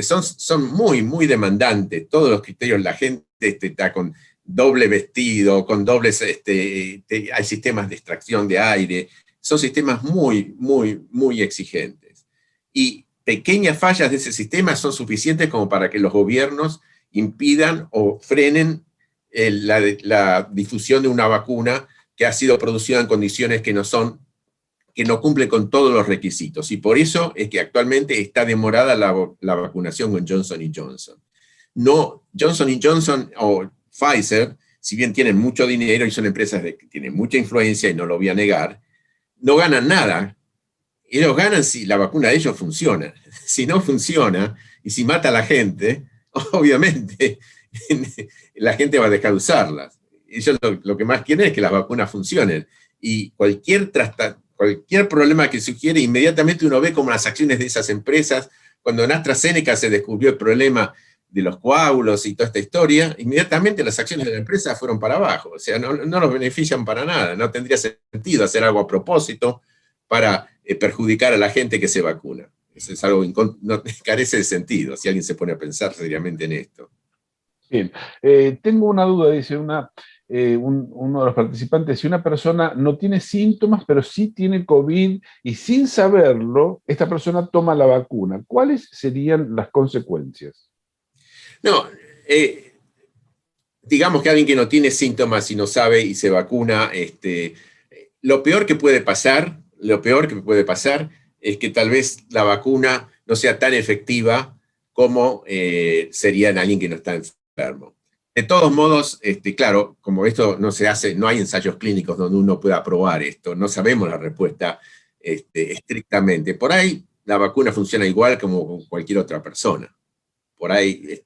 Son muy, muy demandantes, todos los criterios, la gente está con doble vestido, con dobles, hay sistemas de extracción de aire, son sistemas muy, muy, muy exigentes. Y pequeñas fallas de ese sistema son suficientes como para que los gobiernos impidan o frenen la difusión de una vacuna que ha sido producida en condiciones que no cumple con todos los requisitos. Y por eso es que actualmente está demorada la vacunación con Johnson & Johnson. No, Johnson & Johnson o Pfizer, si bien tienen mucho dinero y son empresas que tienen mucha influencia, y no lo voy a negar, no ganan nada. Ellos ganan si la vacuna de ellos funciona. Si no funciona, y si mata a la gente, obviamente la gente va a dejar de usarlas. Ellos lo que más quieren es que las vacunas funcionen. Y cualquier problema que sugiere, inmediatamente uno ve como las acciones de esas empresas, cuando en AstraZeneca se descubrió el problema de los coágulos y toda esta historia, inmediatamente las acciones de la empresa fueron para abajo. O sea, no los benefician para nada. No tendría sentido hacer algo a propósito para perjudicar a la gente que se vacuna. Eso es algo que no carece de sentido, si alguien se pone a pensar seriamente en esto. Bien, tengo una duda, dice uno de los participantes: si una persona no tiene síntomas, pero sí tiene COVID y sin saberlo, esta persona toma la vacuna, ¿cuáles serían las consecuencias? No, digamos que alguien que no tiene síntomas y no sabe y se vacuna, lo peor que puede pasar es que tal vez la vacuna no sea tan efectiva como sería en alguien que no está enfermo. De todos modos, claro, como esto no se hace, no hay ensayos clínicos donde uno pueda probar esto, no sabemos la respuesta estrictamente. Por ahí la vacuna funciona igual como con cualquier otra persona. Por ahí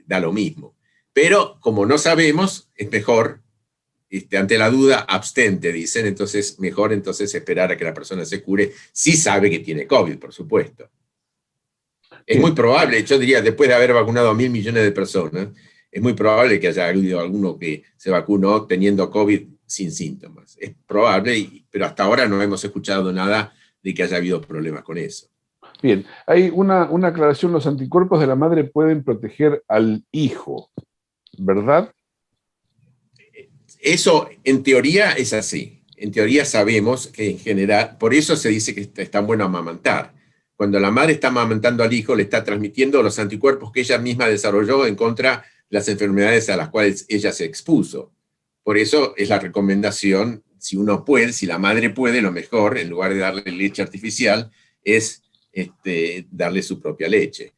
da lo mismo. Pero como no sabemos, es mejor, ante la duda, abstente, dicen, entonces mejor esperar a que la persona se cure, si sabe que tiene COVID, por supuesto. Es muy probable, yo diría, después de haber vacunado a 1.000 millones de personas, es muy probable que haya habido alguno que se vacunó teniendo COVID sin síntomas. Es probable, pero hasta ahora no hemos escuchado nada de que haya habido problemas con eso. Bien, hay una aclaración: los anticuerpos de la madre pueden proteger al hijo, ¿verdad? Eso, en teoría, es así. En teoría sabemos que en general, por eso se dice que es tan bueno amamantar. Cuando la madre está amamantando al hijo, le está transmitiendo los anticuerpos que ella misma desarrolló en contra de las enfermedades a las cuales ella se expuso. Por eso es la recomendación, si uno puede, si la madre puede, lo mejor, en lugar de darle leche artificial, es darle su propia leche.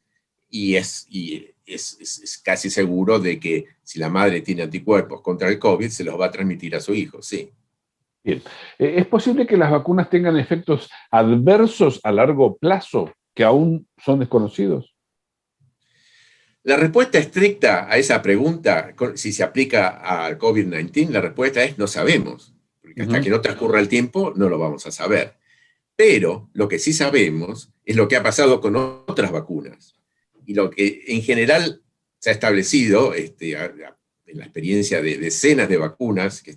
Y es casi seguro de que si la madre tiene anticuerpos contra el COVID, se los va a transmitir a su hijo, sí. Bien. ¿Es posible que las vacunas tengan efectos adversos a largo plazo que aún son desconocidos? La respuesta estricta a esa pregunta, si se aplica al COVID-19, la respuesta es no sabemos, porque hasta que no transcurra el tiempo no lo vamos a saber. Pero lo que sí sabemos es lo que ha pasado con otras vacunas. Y lo que en general se ha establecido en la experiencia de decenas de vacunas, que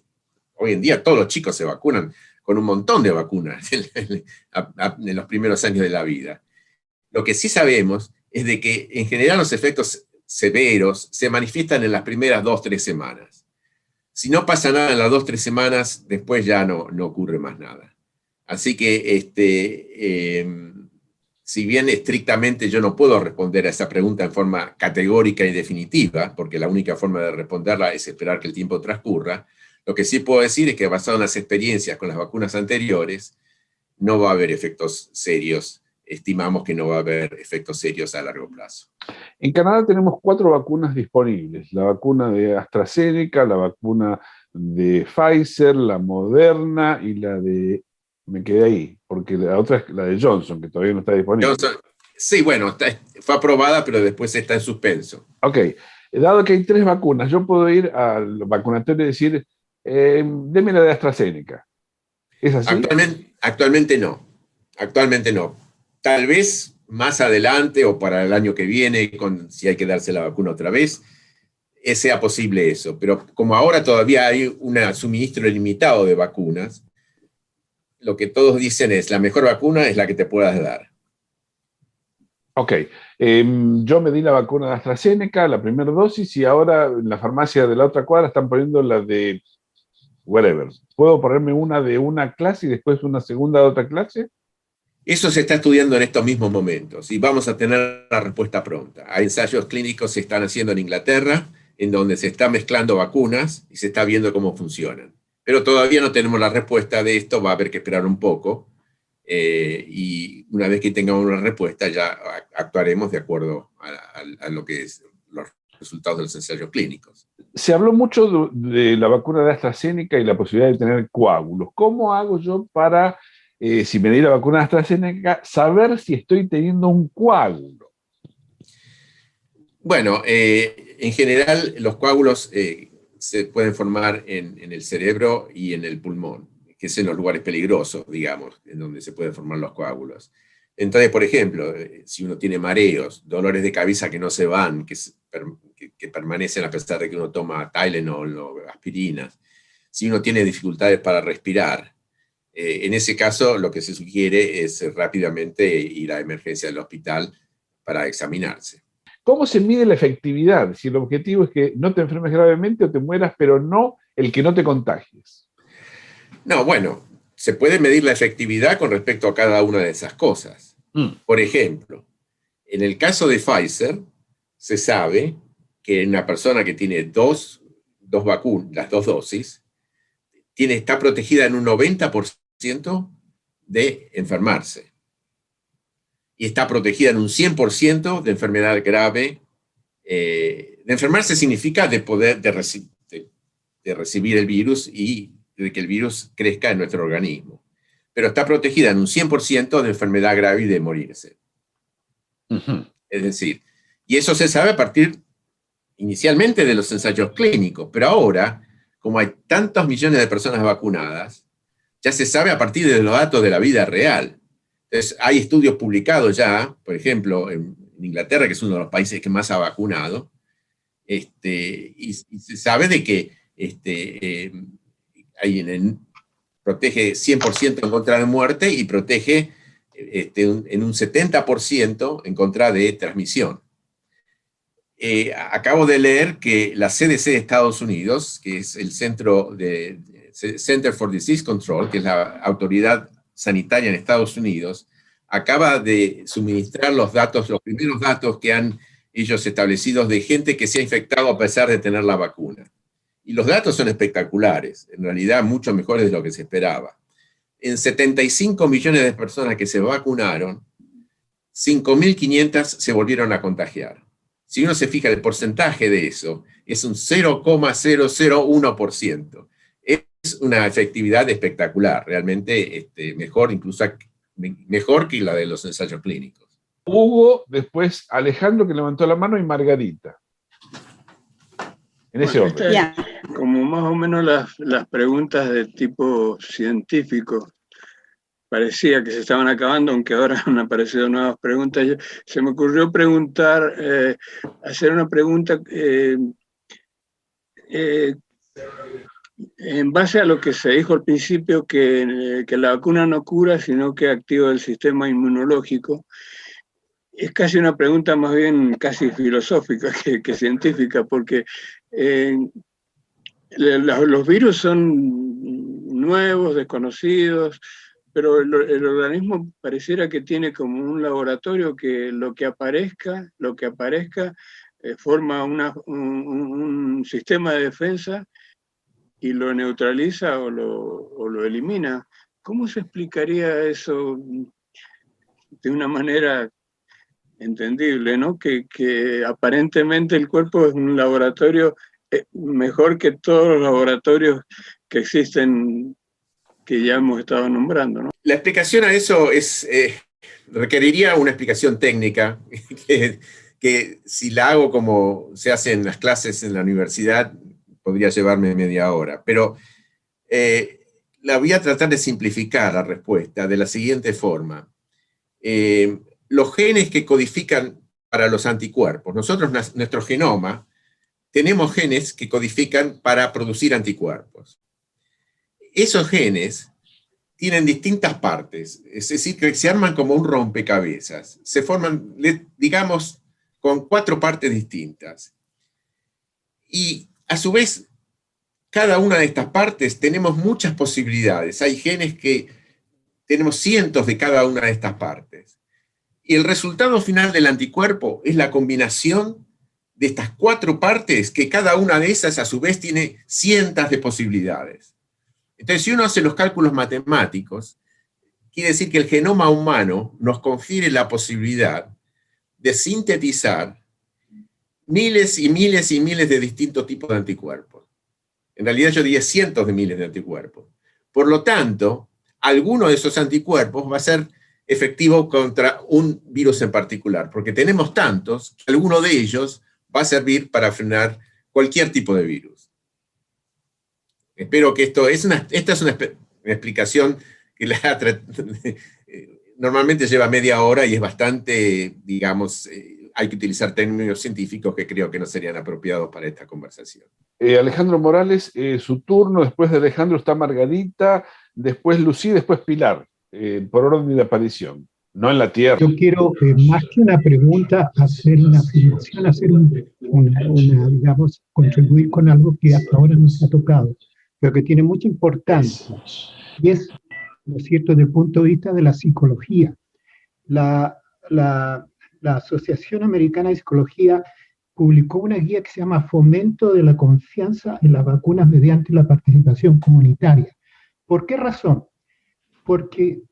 hoy en día todos los chicos se vacunan con un montón de vacunas en los primeros años de la vida. Lo que sí sabemos es de que en general los efectos severos se manifiestan en las primeras 2-3 semanas. Si no pasa nada en las 2-3 semanas, después ya no ocurre más nada. Así que, si bien estrictamente yo no puedo responder a esa pregunta en forma categórica y definitiva, porque la única forma de responderla es esperar que el tiempo transcurra, lo que sí puedo decir es que basado en las experiencias con las vacunas anteriores, no va a haber efectos serios. Estimamos que no va a haber efectos serios a largo plazo. En Canadá tenemos 4 vacunas disponibles. La vacuna de AstraZeneca, la vacuna de Pfizer, la Moderna y la de... Me quedé ahí, porque la otra es la de Johnson, que todavía no está disponible. Johnson, sí, bueno, fue aprobada, pero después está en suspenso. Ok, dado que hay 3 vacunas, yo puedo ir al vacunatorio y decir, deme la de AstraZeneca. ¿Es así? Actualmente no. Actualmente no. Tal vez más adelante o para el año que viene, si hay que darse la vacuna otra vez, sea posible eso. Pero como ahora todavía hay un suministro limitado de vacunas, lo que todos dicen es, la mejor vacuna es la que te puedas dar. Ok, yo me di la vacuna de AstraZeneca, la primera dosis, y ahora en la farmacia de la otra cuadra están poniendo la de whatever. ¿Puedo ponerme una de una clase y después una segunda de otra clase? Eso se está estudiando en estos mismos momentos y vamos a tener la respuesta pronta. Hay ensayos clínicos que se están haciendo en Inglaterra, en donde se está mezclando vacunas y se está viendo cómo funcionan. Pero todavía no tenemos la respuesta de esto, va a haber que esperar un poco. Y una vez que tengamos una respuesta, ya actuaremos de acuerdo a lo que es los resultados de los ensayos clínicos. Se habló mucho de la vacuna de AstraZeneca y la posibilidad de tener coágulos. ¿Cómo hago yo para, si me di la vacuna de AstraZeneca, saber si estoy teniendo un coágulo? Bueno, en general los coágulos se pueden formar en el cerebro y en el pulmón, que es en los lugares peligrosos, digamos, en donde se pueden formar los coágulos. Entonces, por ejemplo, si uno tiene mareos, dolores de cabeza que no se van, que permanecen a pesar de que uno toma Tylenol o aspirinas, si uno tiene dificultades para respirar, en ese caso lo que se sugiere es rápidamente ir a emergencia del hospital para examinarse. ¿Cómo se mide la efectividad? Si el objetivo es que no te enfermes gravemente o te mueras, pero no el que no te contagies. No, bueno, se puede medir la efectividad con respecto a cada una de esas cosas. Por ejemplo, en el caso de Pfizer, se sabe que una persona que tiene dos vacunas, las 2 dosis, está protegida en un 90% de enfermarse. Y está protegida en un 100% de enfermedad grave. De enfermarse significa de recibir el virus y de que el virus crezca en nuestro organismo. Pero está protegida en un 100% de enfermedad grave y de morirse. Es decir, y eso se sabe a partir inicialmente de los ensayos clínicos, pero ahora, como hay tantos millones de personas vacunadas, ya se sabe a partir de los datos de la vida real. Entonces, hay estudios publicados ya, por ejemplo, en Inglaterra, que es uno de los países que más ha vacunado, y se sabe de que protege 100% en contra de muerte y protege en un 70% en contra de transmisión. Acabo de leer que la CDC de Estados Unidos, que es el Center for Disease Control, que es la autoridad sanitaria en Estados Unidos, acaba de suministrar los primeros datos que han ellos establecidos de gente que se ha infectado a pesar de tener la vacuna. Y los datos son espectaculares, en realidad mucho mejores de lo que se esperaba. En 75 millones de personas que se vacunaron, 5.500 se volvieron a contagiar. Si uno se fija el porcentaje de eso, es un 0,001%. Es una efectividad espectacular, realmente mejor, incluso mejor que la de los ensayos clínicos. Hugo, después Alejandro, que levantó la mano, y Margarita. En ese orden. Como más o menos las preguntas de tipo científico parecía que se estaban acabando, aunque ahora han aparecido nuevas preguntas. Se me ocurrió hacer una pregunta en base a lo que se dijo al principio, que la vacuna no cura, sino que activa el sistema inmunológico. Es casi una pregunta más bien casi filosófica que científica, porque los virus son nuevos, desconocidos, pero el organismo pareciera que tiene como un laboratorio que lo que aparezca forma un sistema de defensa y lo neutraliza o lo elimina. ¿Cómo se explicaría eso de una manera entendible, ¿no? Que aparentemente el cuerpo es un laboratorio mejor que todos los laboratorios que existen, que ya hemos estado nombrando, ¿no? La explicación a eso requeriría una explicación técnica, que si la hago como se hace en las clases en la universidad, podría llevarme media hora. Pero la voy a tratar de simplificar la respuesta de la siguiente forma. Los genes que codifican para los anticuerpos, nosotros, nuestro genoma, tenemos genes que codifican para producir anticuerpos. Esos genes tienen distintas partes, es decir, que se arman como un rompecabezas, se forman, digamos, con 4 partes distintas. Y a su vez, cada una de estas partes tenemos muchas posibilidades. Hay genes que tenemos cientos de cada una de estas partes. Y el resultado final del anticuerpo es la combinación de estas 4 partes, que cada una de esas a su vez tiene cientos de posibilidades. Entonces, si uno hace los cálculos matemáticos, quiere decir que el genoma humano nos confiere la posibilidad de sintetizar miles y miles y miles de distintos tipos de anticuerpos. En realidad yo diría cientos de miles de anticuerpos. Por lo tanto, alguno de esos anticuerpos va a ser efectivo contra un virus en particular, porque tenemos tantos que alguno de ellos va a servir para frenar cualquier tipo de virus. Espero que esta es una explicación que normalmente lleva media hora y es bastante, digamos, hay que utilizar términos científicos que creo que no serían apropiados para esta conversación. Alejandro Morales, su turno. Después de Alejandro está Margarita, después Lucía, después Pilar, por orden de aparición, no en la Tierra. Yo quiero, más que una pregunta, hacer una afirmación, hacer digamos, contribuir con algo que hasta ahora no se ha tocado, pero que tiene mucha importancia, y es, ¿no es cierto?, desde el punto de vista de la psicología. La Asociación Americana de Psicología publicó una guía que se llama Fomento de la Confianza en las Vacunas mediante la Participación Comunitaria. ¿Por qué razón? Porque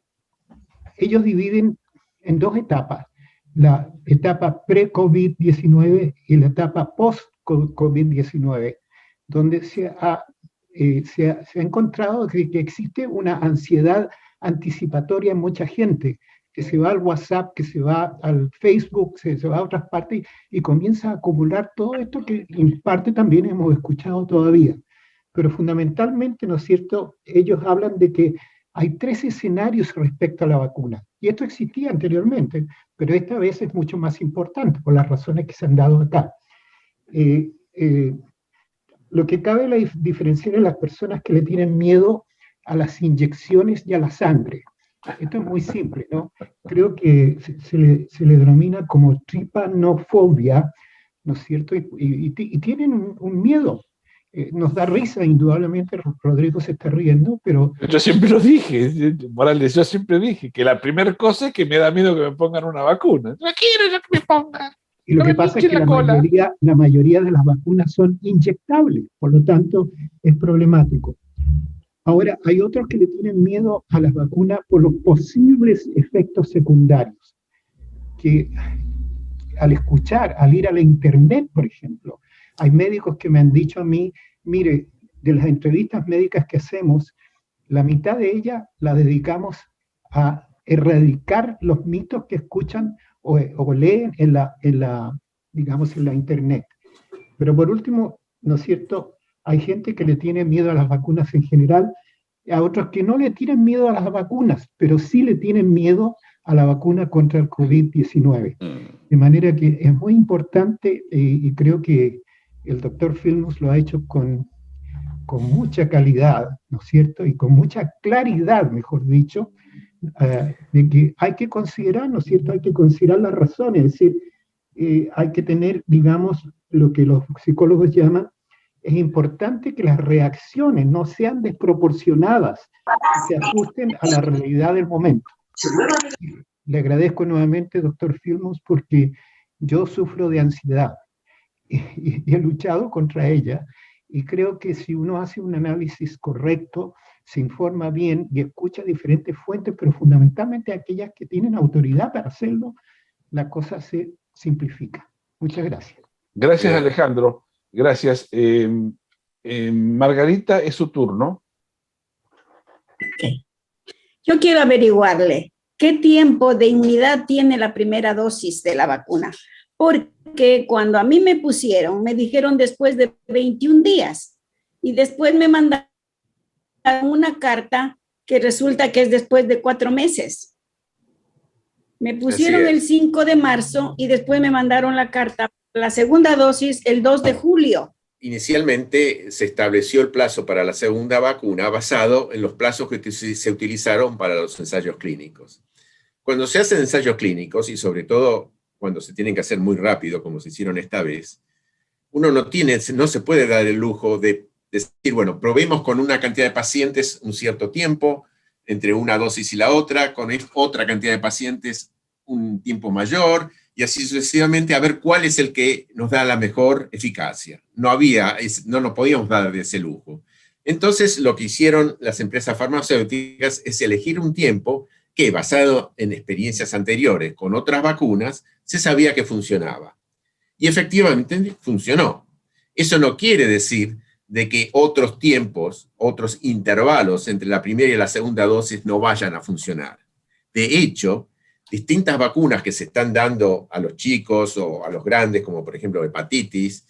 ellos dividen en 2 etapas, la etapa pre-COVID-19 y la etapa post-COVID-19, donde se ha encontrado que existe una ansiedad anticipatoria en mucha gente, que se va al WhatsApp, que se va al Facebook, se va a otras partes y comienza a acumular todo esto que en parte también hemos escuchado todavía. Pero fundamentalmente, ¿no es cierto?, ellos hablan de que hay 3 escenarios respecto a la vacuna. Y esto existía anteriormente, pero esta vez es mucho más importante por las razones que se han dado acá. Lo que cabe es diferenciar a las personas que le tienen miedo a las inyecciones y a la sangre. Esto es muy simple, ¿no? Creo que se le denomina como tripanofobia, ¿no es cierto? Y tienen un miedo. Nos da risa, indudablemente, Rodrigo se está riendo, pero... Yo siempre lo dije, Morales, yo siempre dije que la primera cosa es que me da miedo que me pongan una vacuna. No quiero yo que me pongan. Y lo que pasa es que la mayoría de las vacunas son inyectables, por lo tanto, es problemático. Ahora, hay otros que le tienen miedo a las vacunas por los posibles efectos secundarios, porque al escuchar, al ir a la internet, por ejemplo, hay médicos que me han dicho a mí, mire, de las entrevistas médicas que hacemos, la mitad de ellas la dedicamos a erradicar los mitos que escuchan o leen digamos, en la internet. Pero por último, ¿no es cierto? Hay gente que le tiene miedo a las vacunas en general, a otros que no le tienen miedo a las vacunas, pero sí le tienen miedo a la vacuna contra el COVID-19. De manera que es muy importante, y creo que el doctor Filmus lo ha hecho con mucha calidad, ¿no es cierto? Y con mucha claridad, mejor dicho, de que hay que considerar, ¿no es cierto? Hay que considerar las razones, es decir, hay que tener, digamos, lo que los psicólogos llaman, es importante que las reacciones no sean desproporcionadas, que se ajusten a la realidad del momento. Le agradezco nuevamente, doctor Filmus, porque yo sufro de ansiedad y he luchado contra ella, y creo que si uno hace un análisis correcto, se informa bien y escucha diferentes fuentes, pero fundamentalmente aquellas que tienen autoridad para hacerlo, la cosa se simplifica. Muchas gracias. Gracias, Alejandro. Gracias. Margarita, es su turno. Okay. Yo quiero averiguarle qué tiempo de inmunidad tiene la primera dosis de la vacuna. Porque cuando a mí me pusieron, me dijeron después de 21 días y después me mandaron una carta que resulta que es después de 4 meses. Me pusieron el 5 de marzo y después me mandaron la carta, la segunda dosis, el 2 de julio. Inicialmente se estableció el plazo para la segunda vacuna basado en los plazos que se utilizaron para los ensayos clínicos. Cuando se hacen ensayos clínicos, y sobre todo cuando se tienen que hacer muy rápido, como se hicieron esta vez, uno no se puede dar el lujo de decir, bueno, probemos con una cantidad de pacientes un cierto tiempo, entre una dosis y la otra, con otra cantidad de pacientes un tiempo mayor, y así sucesivamente, a ver cuál es el que nos da la mejor eficacia. No nos podíamos dar de ese lujo. Entonces, lo que hicieron las empresas farmacéuticas es elegir un tiempo que, basado en experiencias anteriores con otras vacunas, se sabía que funcionaba. Y efectivamente funcionó. Eso no quiere decir de que otros tiempos, otros intervalos entre la primera y la segunda dosis no vayan a funcionar. De hecho, distintas vacunas que se están dando a los chicos o a los grandes, como por ejemplo hepatitis,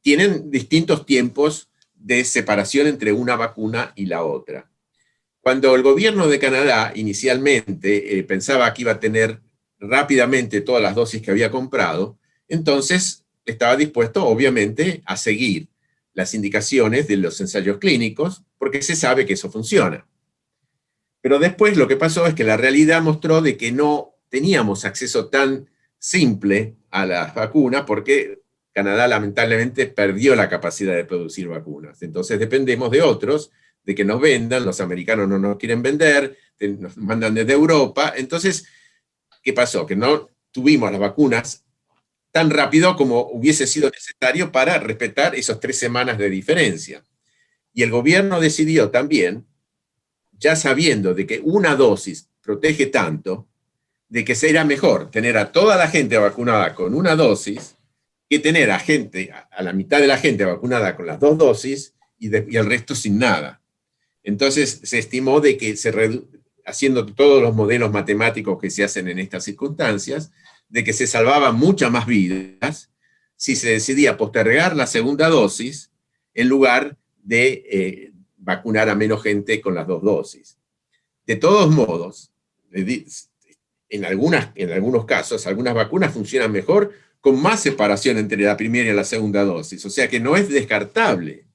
tienen distintos tiempos de separación entre una vacuna y la otra. Cuando el gobierno de Canadá inicialmente pensaba que iba a tener rápidamente todas las dosis que había comprado, entonces estaba dispuesto, obviamente, a seguir las indicaciones de los ensayos clínicos, porque se sabe que eso funciona. Pero después lo que pasó es que la realidad mostró de que no teníamos acceso tan simple a las vacunas, porque Canadá lamentablemente perdió la capacidad de producir vacunas. Entonces dependemos de otros, de que nos vendan, los americanos no nos quieren vender, nos mandan desde Europa. Entonces, ¿qué pasó? Que no tuvimos las vacunas tan rápido como hubiese sido necesario para respetar esas 3 semanas de diferencia. Y el gobierno decidió también, ya sabiendo de que una dosis protege tanto, de que será mejor tener a toda la gente vacunada con una dosis que tener a la mitad de la gente vacunada con las 2 dosis y el resto sin nada. Entonces se estimó de que haciendo todos los modelos matemáticos que se hacen en estas circunstancias, de que se salvaban muchas más vidas si se decidía postergar la segunda dosis en lugar de vacunar a menos gente con las 2 dosis. De todos modos, en algunos casos, algunas vacunas funcionan mejor con más separación entre la primera y la segunda dosis. O sea que no es descartable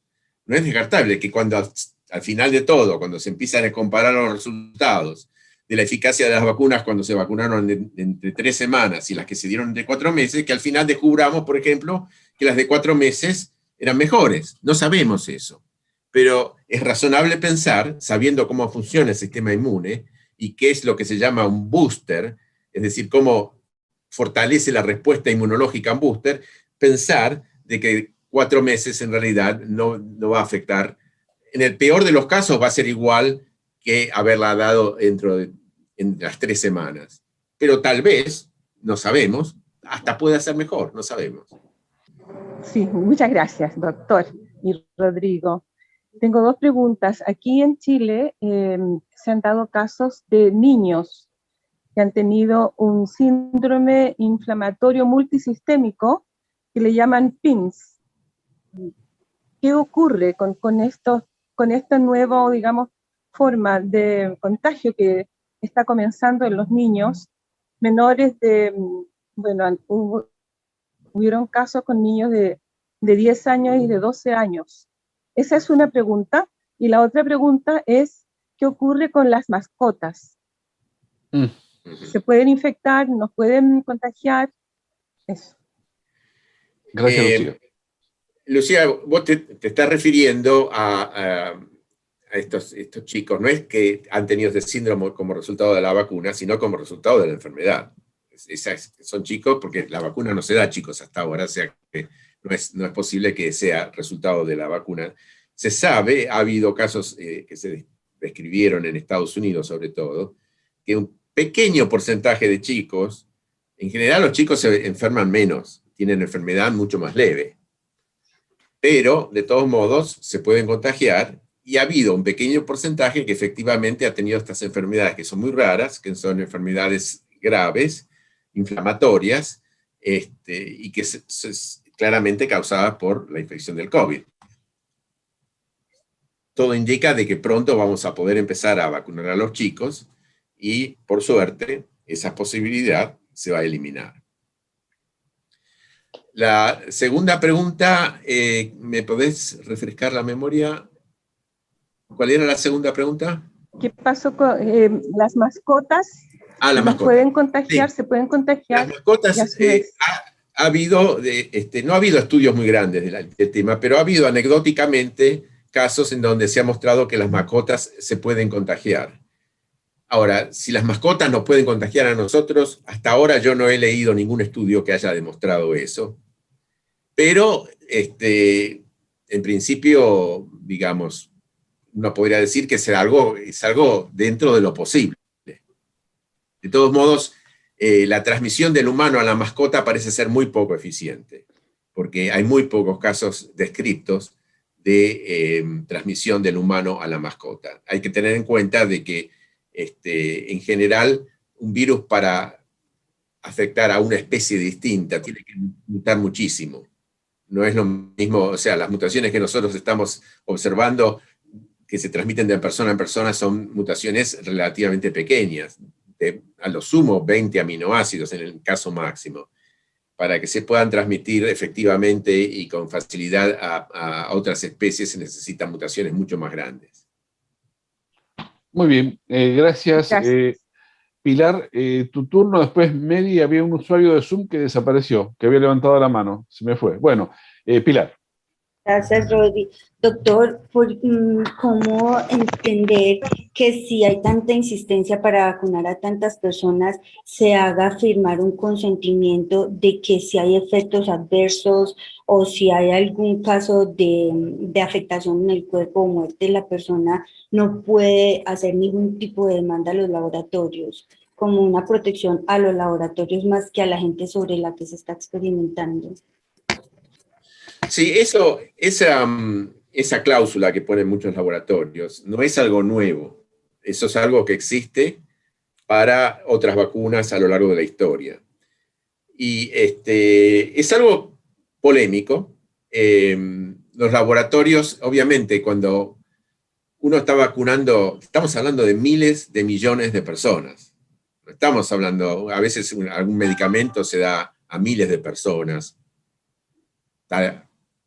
que cuando al final de todo, cuando se empiezan a comparar los resultados de la eficacia de las vacunas cuando se vacunaron entre 3 semanas y las que se dieron entre 4 meses, que al final descubramos, por ejemplo, que las de 4 meses eran mejores. No sabemos eso. Pero es razonable pensar, sabiendo cómo funciona el sistema inmune y qué es lo que se llama un booster, es decir, cómo fortalece la respuesta inmunológica un booster, pensar de que 4 meses en realidad no va a afectar. En el peor de los casos va a ser igual que haberla dado en las 3 semanas. pero tal vez, no sabemos, hasta puede ser mejor, no sabemos. Sí, muchas gracias, doctor y Rodrigo. Tengo dos preguntas. Aquí en Chile se han dado casos de niños que han tenido un síndrome inflamatorio multisistémico que le llaman PIMS. ¿Qué ocurre con esta nueva, digamos, forma de contagio que está comenzando en los niños menores de, bueno, hubieron casos con niños de 10 años y de 12 años? Esa es una pregunta. Y la otra pregunta es, ¿qué ocurre con las mascotas? ¿Se pueden infectar? ¿Nos pueden contagiar? Eso. Gracias, Lucía. Lucía, vos te estás refiriendo a estos chicos, no es que han tenido este síndrome como resultado de la vacuna, sino como resultado de la enfermedad. Son chicos porque la vacuna no se da a chicos hasta ahora, o sea que no es posible que sea resultado de la vacuna. Se sabe, ha habido casos que se describieron en Estados Unidos sobre todo, que un pequeño porcentaje de chicos, en general los chicos se enferman menos, tienen enfermedad mucho más leve, pero de todos modos se pueden contagiar, y ha habido un pequeño porcentaje que efectivamente ha tenido estas enfermedades que son muy raras, que son enfermedades graves, inflamatorias, y que claramente causadas por la infección del COVID. Todo indica de que pronto vamos a poder empezar a vacunar a los chicos, y por suerte esa posibilidad se va a eliminar. La segunda pregunta, ¿me podés refrescar la memoria? ¿Cuál era la segunda pregunta? ¿Qué pasó con las mascotas? Las mascotas. ¿Pueden contagiar? Sí. ¿Se pueden contagiar? Las mascotas, ha habido, no ha habido estudios muy grandes del tema, pero ha habido anecdóticamente casos en donde se ha mostrado que las mascotas se pueden contagiar. Ahora, si las mascotas nos pueden contagiar a nosotros, hasta ahora yo no he leído ningún estudio que haya demostrado eso. Pero, en principio, digamos, uno podría decir que es algo dentro de lo posible. De todos modos, la transmisión del humano a la mascota parece ser muy poco eficiente, porque hay muy pocos casos descritos de transmisión del humano a la mascota. Hay que tener en cuenta de que, en general, un virus para afectar a una especie distinta tiene que mutar muchísimo. No es lo mismo, o sea, las mutaciones que nosotros estamos observando que se transmiten de persona en persona son mutaciones relativamente pequeñas, a lo sumo 20 aminoácidos en el caso máximo. Para que se puedan transmitir efectivamente y con facilidad a otras especies se necesitan mutaciones mucho más grandes. Muy bien, gracias. Pilar, tu turno, después Mary, había un usuario de Zoom que desapareció, que había levantado la mano, se me fue. Bueno, Pilar. Gracias, Rodi. Doctor, ¿cómo entender que si hay tanta insistencia para vacunar a tantas personas, se haga firmar un consentimiento de que si hay efectos adversos o si hay algún caso de afectación en el cuerpo o muerte, la persona no puede hacer ningún tipo de demanda a los laboratorios, como una protección a los laboratorios más que a la gente sobre la que se está experimentando? Sí, esa cláusula que ponen muchos laboratorios no es algo nuevo. Eso es algo que existe para otras vacunas a lo largo de la historia. Y es algo polémico. Los laboratorios, obviamente, cuando uno está vacunando, estamos hablando de miles de millones de personas. No estamos hablando, a veces algún medicamento se da a miles de personas.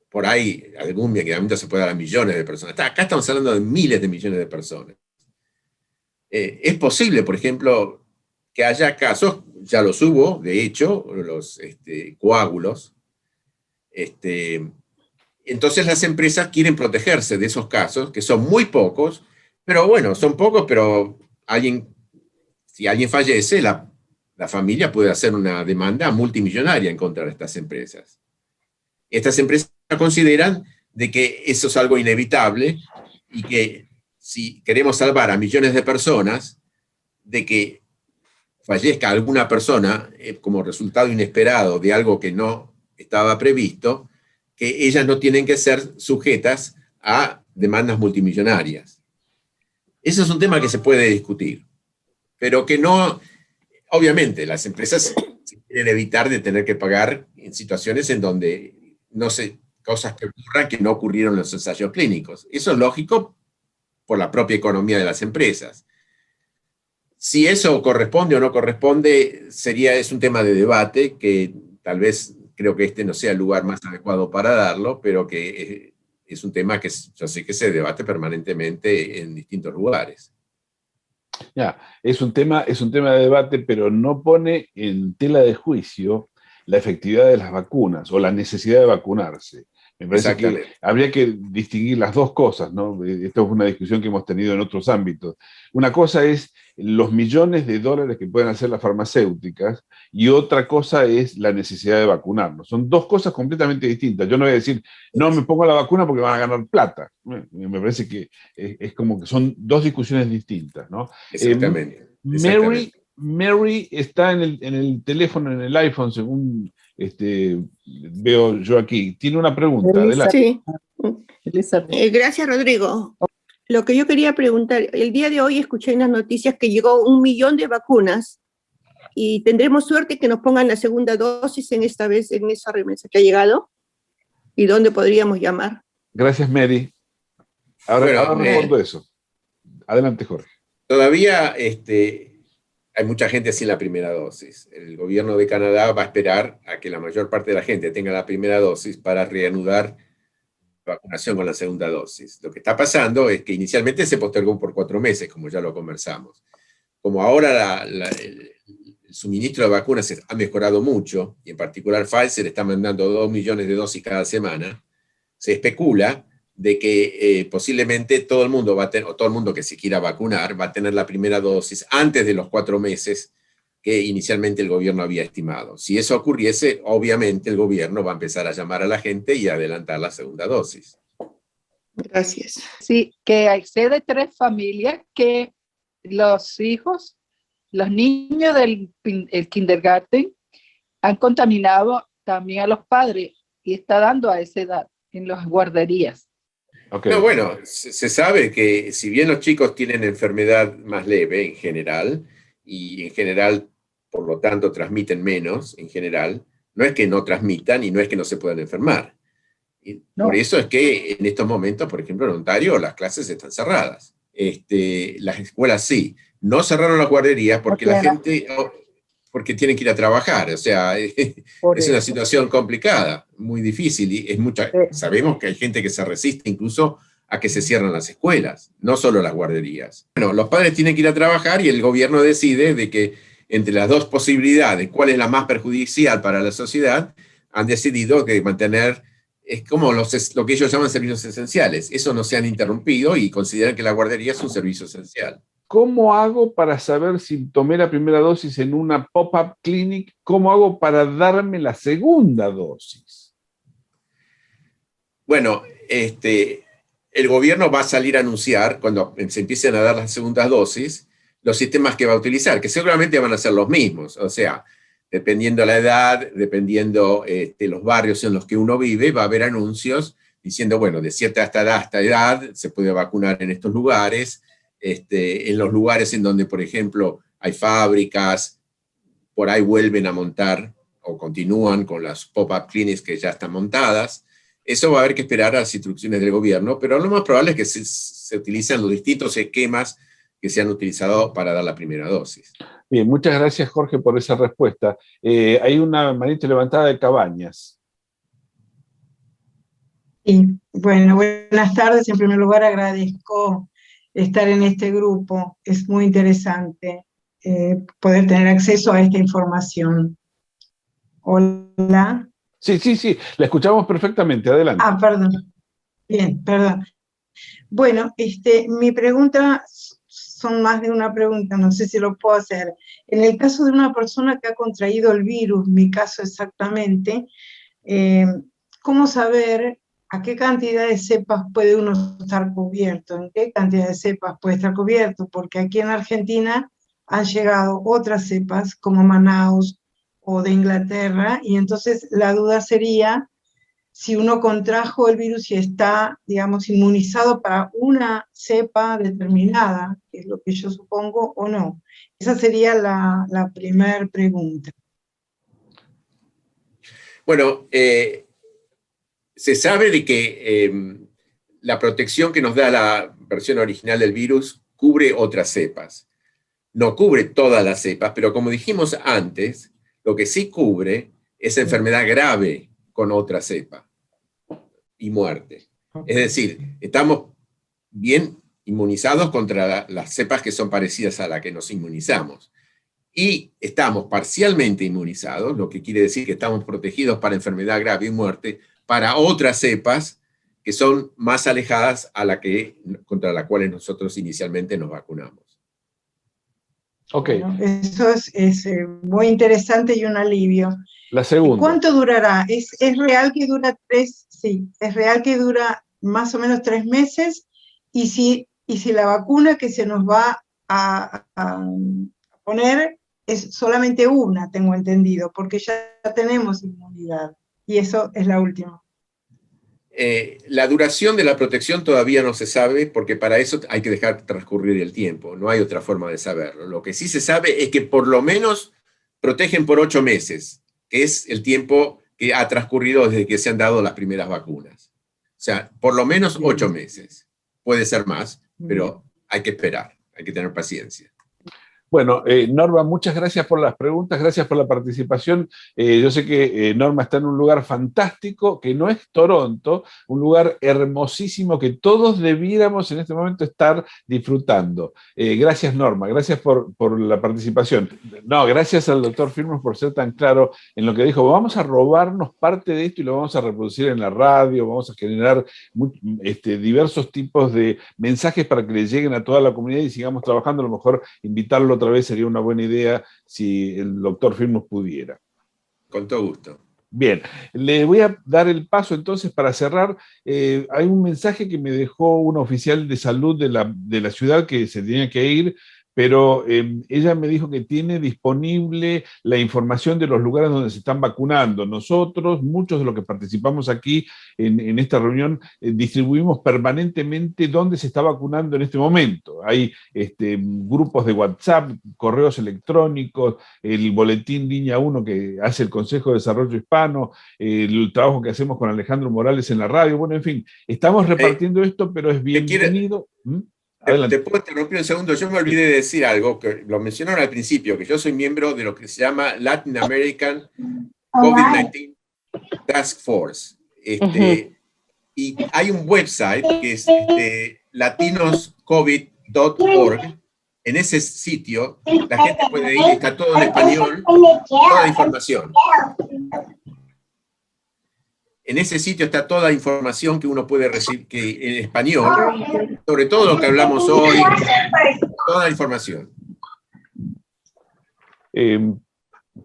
Por ahí algún medicamento se puede dar a millones de personas. Acá estamos hablando de miles de millones de personas. Es posible, por ejemplo, que haya casos, ya los hubo, de hecho, los coágulos. Entonces las empresas quieren protegerse de esos casos, que son muy pocos, pero bueno, son pocos, pero si alguien fallece, la familia puede hacer una demanda multimillonaria en contra de estas empresas. Estas empresas consideran de que eso es algo inevitable y que si queremos salvar a millones de personas, de que fallezca alguna persona como resultado inesperado de algo que no estaba previsto, que ellas no tienen que ser sujetas a demandas multimillonarias. Ese es un tema que se puede discutir, pero que no, obviamente las empresas quieren evitar de tener que pagar en situaciones en donde no sé, cosas que ocurran que no ocurrieron en los ensayos clínicos. Eso es lógico por la propia economía de las empresas. Si eso corresponde o no corresponde, es un tema de debate que tal vez creo que este no sea el lugar más adecuado para darlo, pero que es un tema que yo sé que se debate permanentemente en distintos lugares. Ya, es un tema de debate, pero no pone en tela de juicio la efectividad de las vacunas o la necesidad de vacunarse. Me parece que habría que distinguir las dos cosas, ¿no? Esta es una discusión que hemos tenido en otros ámbitos. Una cosa es los millones de dólares que pueden hacer las farmacéuticas y otra cosa es la necesidad de vacunarnos. Son dos cosas completamente distintas. Yo no voy a decir, no me pongo la vacuna porque van a ganar plata. Me parece que es como que son dos discusiones distintas, ¿no? Exactamente. Mary está en el teléfono, en el iPhone, según veo yo aquí. Tiene una pregunta. Sí. Gracias, Rodrigo. Lo que yo quería preguntar, el día de hoy escuché en las noticias que llegó 1 millón de vacunas y tendremos suerte que nos pongan la segunda dosis en esa remesa que ha llegado. ¿Y dónde podríamos llamar? Gracias, Mary. Ahora respondo eso. Adelante, Jorge. Todavía hay mucha gente sin la primera dosis. El gobierno de Canadá va a esperar a que la mayor parte de la gente tenga la primera dosis para reanudar la vacunación con la segunda dosis. Lo que está pasando es que inicialmente se postergó por 4 meses, como ya lo conversamos. Como ahora el suministro de vacunas ha mejorado mucho, y en particular Pfizer está mandando 2 millones de dosis cada semana, se especula de que posiblemente todo el mundo o todo el mundo que se quiera vacunar va a tener la primera dosis antes de los 4 meses que inicialmente el gobierno había estimado. Si eso ocurriese, obviamente el gobierno va a empezar a llamar a la gente y a adelantar la segunda dosis. Gracias. Sí, que hay de 3 familias que los hijos, los niños del kindergarten han contaminado también a los padres y está dando a esa edad en las guarderías. Okay. No, bueno, se sabe que si bien los chicos tienen enfermedad más leve en general, y en general, por lo tanto, transmiten menos en general, no es que no transmitan y no es que no se puedan enfermar. Y no. Por eso es que en estos momentos, por ejemplo, en Ontario, las clases están cerradas. Las escuelas sí. No cerraron las guarderías porque la gente... porque tienen que ir a trabajar, o sea, es una situación complicada, muy difícil, y sabemos que hay gente que se resiste incluso a que se cierren las escuelas, no solo las guarderías. Bueno, los padres tienen que ir a trabajar y el gobierno decide de que entre las dos posibilidades, cuál es la más perjudicial para la sociedad, han decidido que mantener, es como lo que ellos llaman servicios esenciales, eso no se han interrumpido y consideran que la guardería es un servicio esencial. ¿Cómo hago para saber si tomé la primera dosis en una pop-up clinic? ¿Cómo hago para darme la segunda dosis? Bueno, el gobierno va a salir a anunciar, cuando se empiecen a dar las segundas dosis, los sistemas que va a utilizar, que seguramente van a ser los mismos. O sea, dependiendo la edad, dependiendo los barrios en los que uno vive, va a haber anuncios diciendo, bueno, de cierta hasta edad se puede vacunar en estos lugares. En los lugares en donde, por ejemplo, hay fábricas, por ahí vuelven a montar o continúan con las pop-up clinics que ya están montadas. Eso va a haber que esperar a las instrucciones del gobierno, pero lo más probable es que se utilicen los distintos esquemas que se han utilizado para dar la primera dosis. Bien, muchas gracias, Jorge, por esa respuesta. Hay una manita levantada de Cabañas. Sí, bueno, buenas tardes. En primer lugar, agradezco estar en este grupo. Es muy interesante poder tener acceso a esta información. Hola. Sí, la escuchamos perfectamente. Adelante. Perdón. Bien, perdón. Bueno, mi pregunta, son más de una pregunta, no sé si lo puedo hacer. En el caso de una persona que ha contraído el virus, mi caso exactamente, ¿cómo saber a qué cantidad de cepas puede uno estar cubierto? ¿En qué cantidad de cepas puede estar cubierto? Porque aquí en Argentina han llegado otras cepas como Manaus o de Inglaterra, y entonces la duda sería si uno contrajo el virus y está, digamos, inmunizado para una cepa determinada, que es lo que yo supongo, o no. Esa sería la primera pregunta. Bueno, se sabe de que la protección que nos da la versión original del virus cubre otras cepas. No cubre todas las cepas, pero como dijimos antes, lo que sí cubre es enfermedad grave con otra cepa y muerte. Es decir, estamos bien inmunizados contra las cepas que son parecidas a la que nos inmunizamos. Y estamos parcialmente inmunizados, lo que quiere decir que estamos protegidos para enfermedad grave y muerte, para otras cepas que son más alejadas a contra las cuales nosotros inicialmente nos vacunamos. Ok. Bueno, eso es muy interesante y un alivio. La segunda. ¿Cuánto durará? ¿Es real que dura es real que dura más o menos 3 meses? Y si la vacuna que se nos va a poner es solamente una, tengo entendido, porque ya tenemos inmunidad. Y eso es la última. La duración de la protección todavía no se sabe, porque para eso hay que dejar transcurrir el tiempo, no hay otra forma de saberlo. Lo que sí se sabe es que por lo menos protegen por 8 meses, que es el tiempo que ha transcurrido desde que se han dado las primeras vacunas. O sea, por lo menos 8 meses. Puede ser más, pero hay que esperar, hay que tener paciencia. Bueno, Norma, muchas gracias por las preguntas, gracias por la participación. Yo sé que Norma está en un lugar fantástico, que no es Toronto, un lugar hermosísimo que todos debiéramos en este momento estar disfrutando. Gracias, Norma, gracias por la participación. No, gracias al doctor Filmus por ser tan claro en lo que dijo. Vamos a robarnos parte de esto y lo vamos a reproducir en la radio, vamos a generar diversos tipos de mensajes para que le lleguen a toda la comunidad y sigamos trabajando. A lo mejor invitarlo otra vez sería una buena idea si el doctor Filmus pudiera. Con todo gusto. Bien, le voy a dar el paso entonces para cerrar. Hay un mensaje que me dejó un oficial de salud de la ciudad que se tenía que ir, pero ella me dijo que tiene disponible la información de los lugares donde se están vacunando. Nosotros, muchos de los que participamos aquí en esta reunión, distribuimos permanentemente dónde se está vacunando en este momento. Hay grupos de WhatsApp, correos electrónicos, el boletín Línea 1 que hace el Consejo de Desarrollo Hispano, el trabajo que hacemos con Alejandro Morales en la radio. Bueno, en fin, estamos repartiendo esto, pero es bienvenido. Te puedo interrumpir un segundo. Yo me olvidé de decir algo que lo mencionaron al principio, que yo soy miembro de lo que se llama Latin American COVID-19 Task Force. Y hay un website que es latinoscovid.org. En ese sitio la gente puede ir, está todo en español, toda la información. En ese sitio está toda la información que uno puede recibir en español, sobre todo lo que hablamos hoy, toda la información.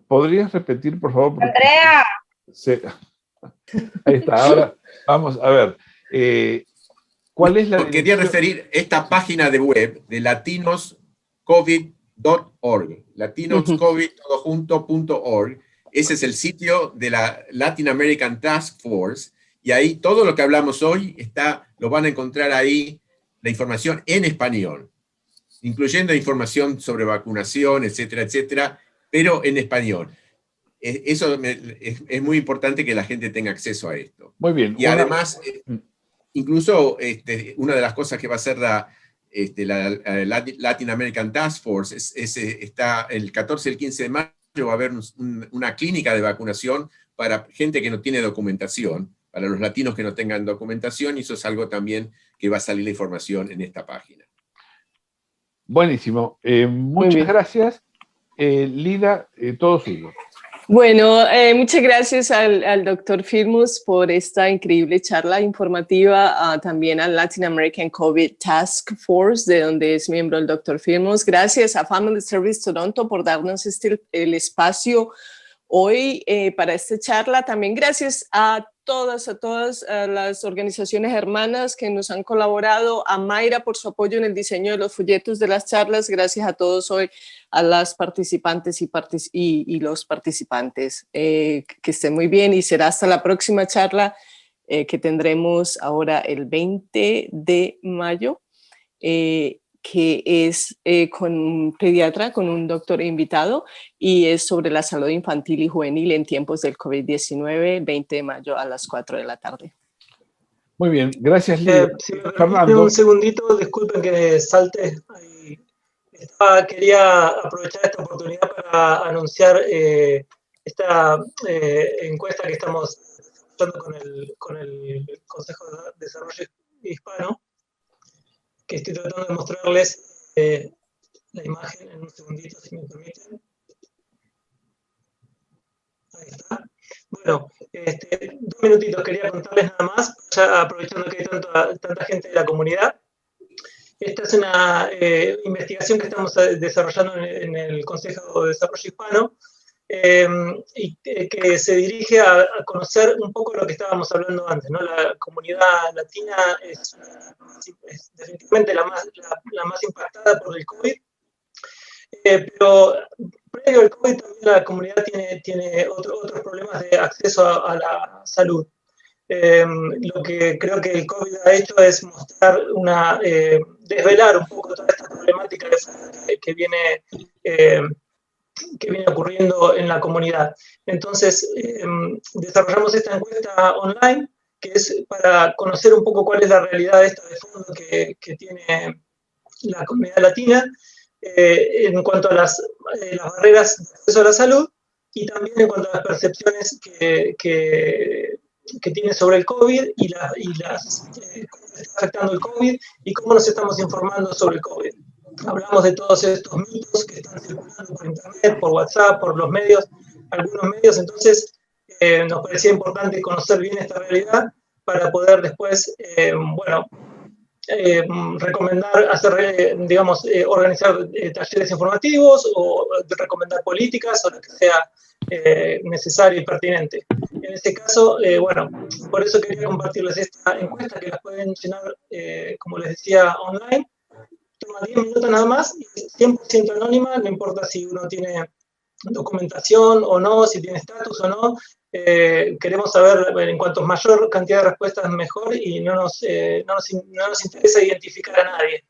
¿Podrías repetir, por favor? Andrea. Sí. Ahí está, ahora vamos a ver. ¿Cuál es la Quería referir esta página de web de latinoscovid.org, latinoscovid.org. Ese es el sitio de la Latin American Task Force, y ahí todo lo que hablamos hoy lo van a encontrar ahí, la información en español, incluyendo información sobre vacunación, etcétera, etcétera, pero en español. Eso es muy importante que la gente tenga acceso a esto. Muy bien. Y además, incluso una de las cosas que va a hacer la Latin American Task Force está el 14 y el 15 de mayo, va a haber una clínica de vacunación para gente que no tiene documentación, para los latinos que no tengan documentación, y eso es algo también que va a salir la información en esta página. Buenísimo. Muchas gracias. Lila, todo suyo. Bueno, muchas gracias al doctor Filmus por esta increíble charla informativa, también al Latin American COVID Task Force, de donde es miembro el doctor Filmus. Gracias a Family Service Toronto por darnos el espacio hoy para esta charla. También gracias a a todas las organizaciones hermanas que nos han colaborado, a Mayra por su apoyo en el diseño de los folletos de las charlas, gracias a todos hoy, a las participantes y los participantes. Que estén muy bien y será hasta la próxima charla que tendremos ahora el 20 de mayo. Que es con un pediatra, con un doctor invitado, y es sobre la salud infantil y juvenil en tiempos del COVID-19, 20 de mayo a las 4 de la tarde. Muy bien, gracias, Lidia. Si me Fernando. permiten un segundito, disculpen que salte. Quería aprovechar esta oportunidad para anunciar esta encuesta que estamos haciendo con el Consejo de Desarrollo Hispano, que estoy tratando de mostrarles la imagen en un segundito, si me permiten. Ahí está. Bueno, 2 minutitos quería contarles nada más, ya aprovechando que hay tanta gente de la comunidad. Esta es una investigación que estamos desarrollando en el Consejo de Desarrollo Hispano, y que se dirige a conocer un poco lo que estábamos hablando antes, ¿no? La comunidad latina es definitivamente la más impactada por el COVID, pero previo al COVID también la comunidad tiene otros problemas de acceso a la salud. Lo que creo que el COVID ha hecho es mostrar desvelar un poco toda esta problemática que viene ocurriendo en la comunidad. Entonces, desarrollamos esta encuesta online, que es para conocer un poco cuál es la realidad esta de fondo que tiene la comunidad latina, en cuanto a las barreras de acceso a la salud, y también en cuanto a las percepciones que tiene sobre el COVID y cómo está afectando el COVID y cómo nos estamos informando sobre el COVID. Hablamos de todos estos mitos que están circulando por internet, por WhatsApp, por los medios, algunos medios. Entonces nos parecía importante conocer bien esta realidad para poder después, recomendar, organizar talleres informativos o recomendar políticas o lo que sea necesario y pertinente. En este caso, por eso quería compartirles esta encuesta que las pueden llenar, como les decía, online. Toma 10 minutos nada más, 100% anónima, no importa si uno tiene documentación o no, si tiene estatus o no. Queremos saber, en cuanto mayor cantidad de respuestas mejor, y no nos interesa identificar a nadie.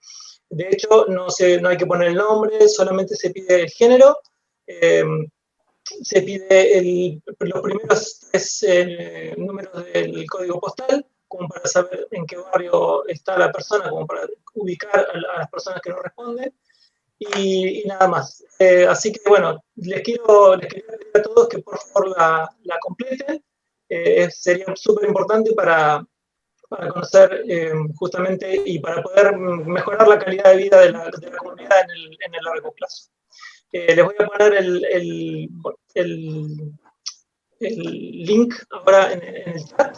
De hecho, no hay que poner el nombre, solamente se pide el género, se pide los primeros 3 números del código postal, como para saber en qué barrio está la persona, como para ubicar a las personas que no responden, y nada más. Así que les quiero pedir a todos que por favor la completen. Sería súper importante para conocer justamente y para poder mejorar la calidad de vida de la comunidad en el largo plazo. Les voy a poner el link ahora en el chat.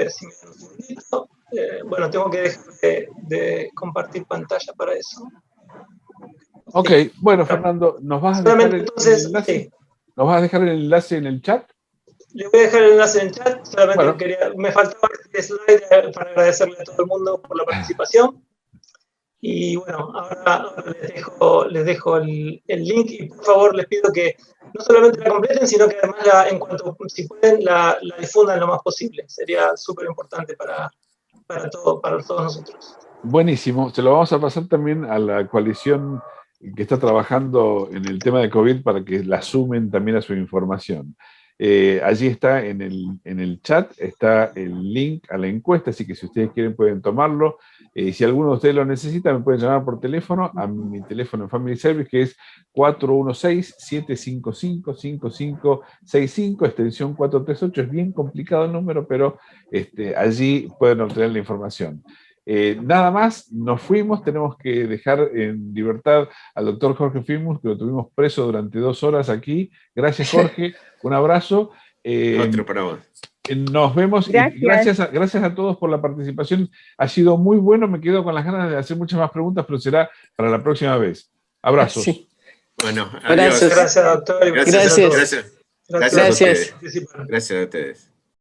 Si me dan un segundito. Tengo que dejar de compartir pantalla para eso. Ok, Fernando, ¿nos vas a dejar el enlace? Sí. ¿Nos vas a dejar el enlace en el chat? Le voy a dejar el enlace en el chat, solamente me faltaba este slide para agradecerle a todo el mundo por la participación. Y ahora les dejo el link, y por favor les pido que no solamente la completen, sino que además si pueden, la difundan lo más posible. Sería súper importante para todos nosotros. Buenísimo, se lo vamos a pasar también a la coalición que está trabajando en el tema de COVID para que la sumen también a su información. Allí está en el chat, está el link a la encuesta, así que si ustedes quieren pueden tomarlo. Si alguno de ustedes lo necesita, me pueden llamar por teléfono a mi teléfono en Family Service, que es 416-755-5565, extensión 438. Es bien complicado el número, pero allí pueden obtener la información. Nada más, nos fuimos, tenemos que dejar en libertad al doctor Jorge Filmus, que lo tuvimos preso durante 2 horas aquí. Gracias, Jorge, un abrazo. Otro para vos. Nos vemos. Gracias. Gracias a todos por la participación. Ha sido muy bueno, me quedo con las ganas de hacer muchas más preguntas, pero será para la próxima vez. Abrazos. Sí. Bueno, adiós. Gracias, doctor. Gracias. Gracias. Gracias a ustedes.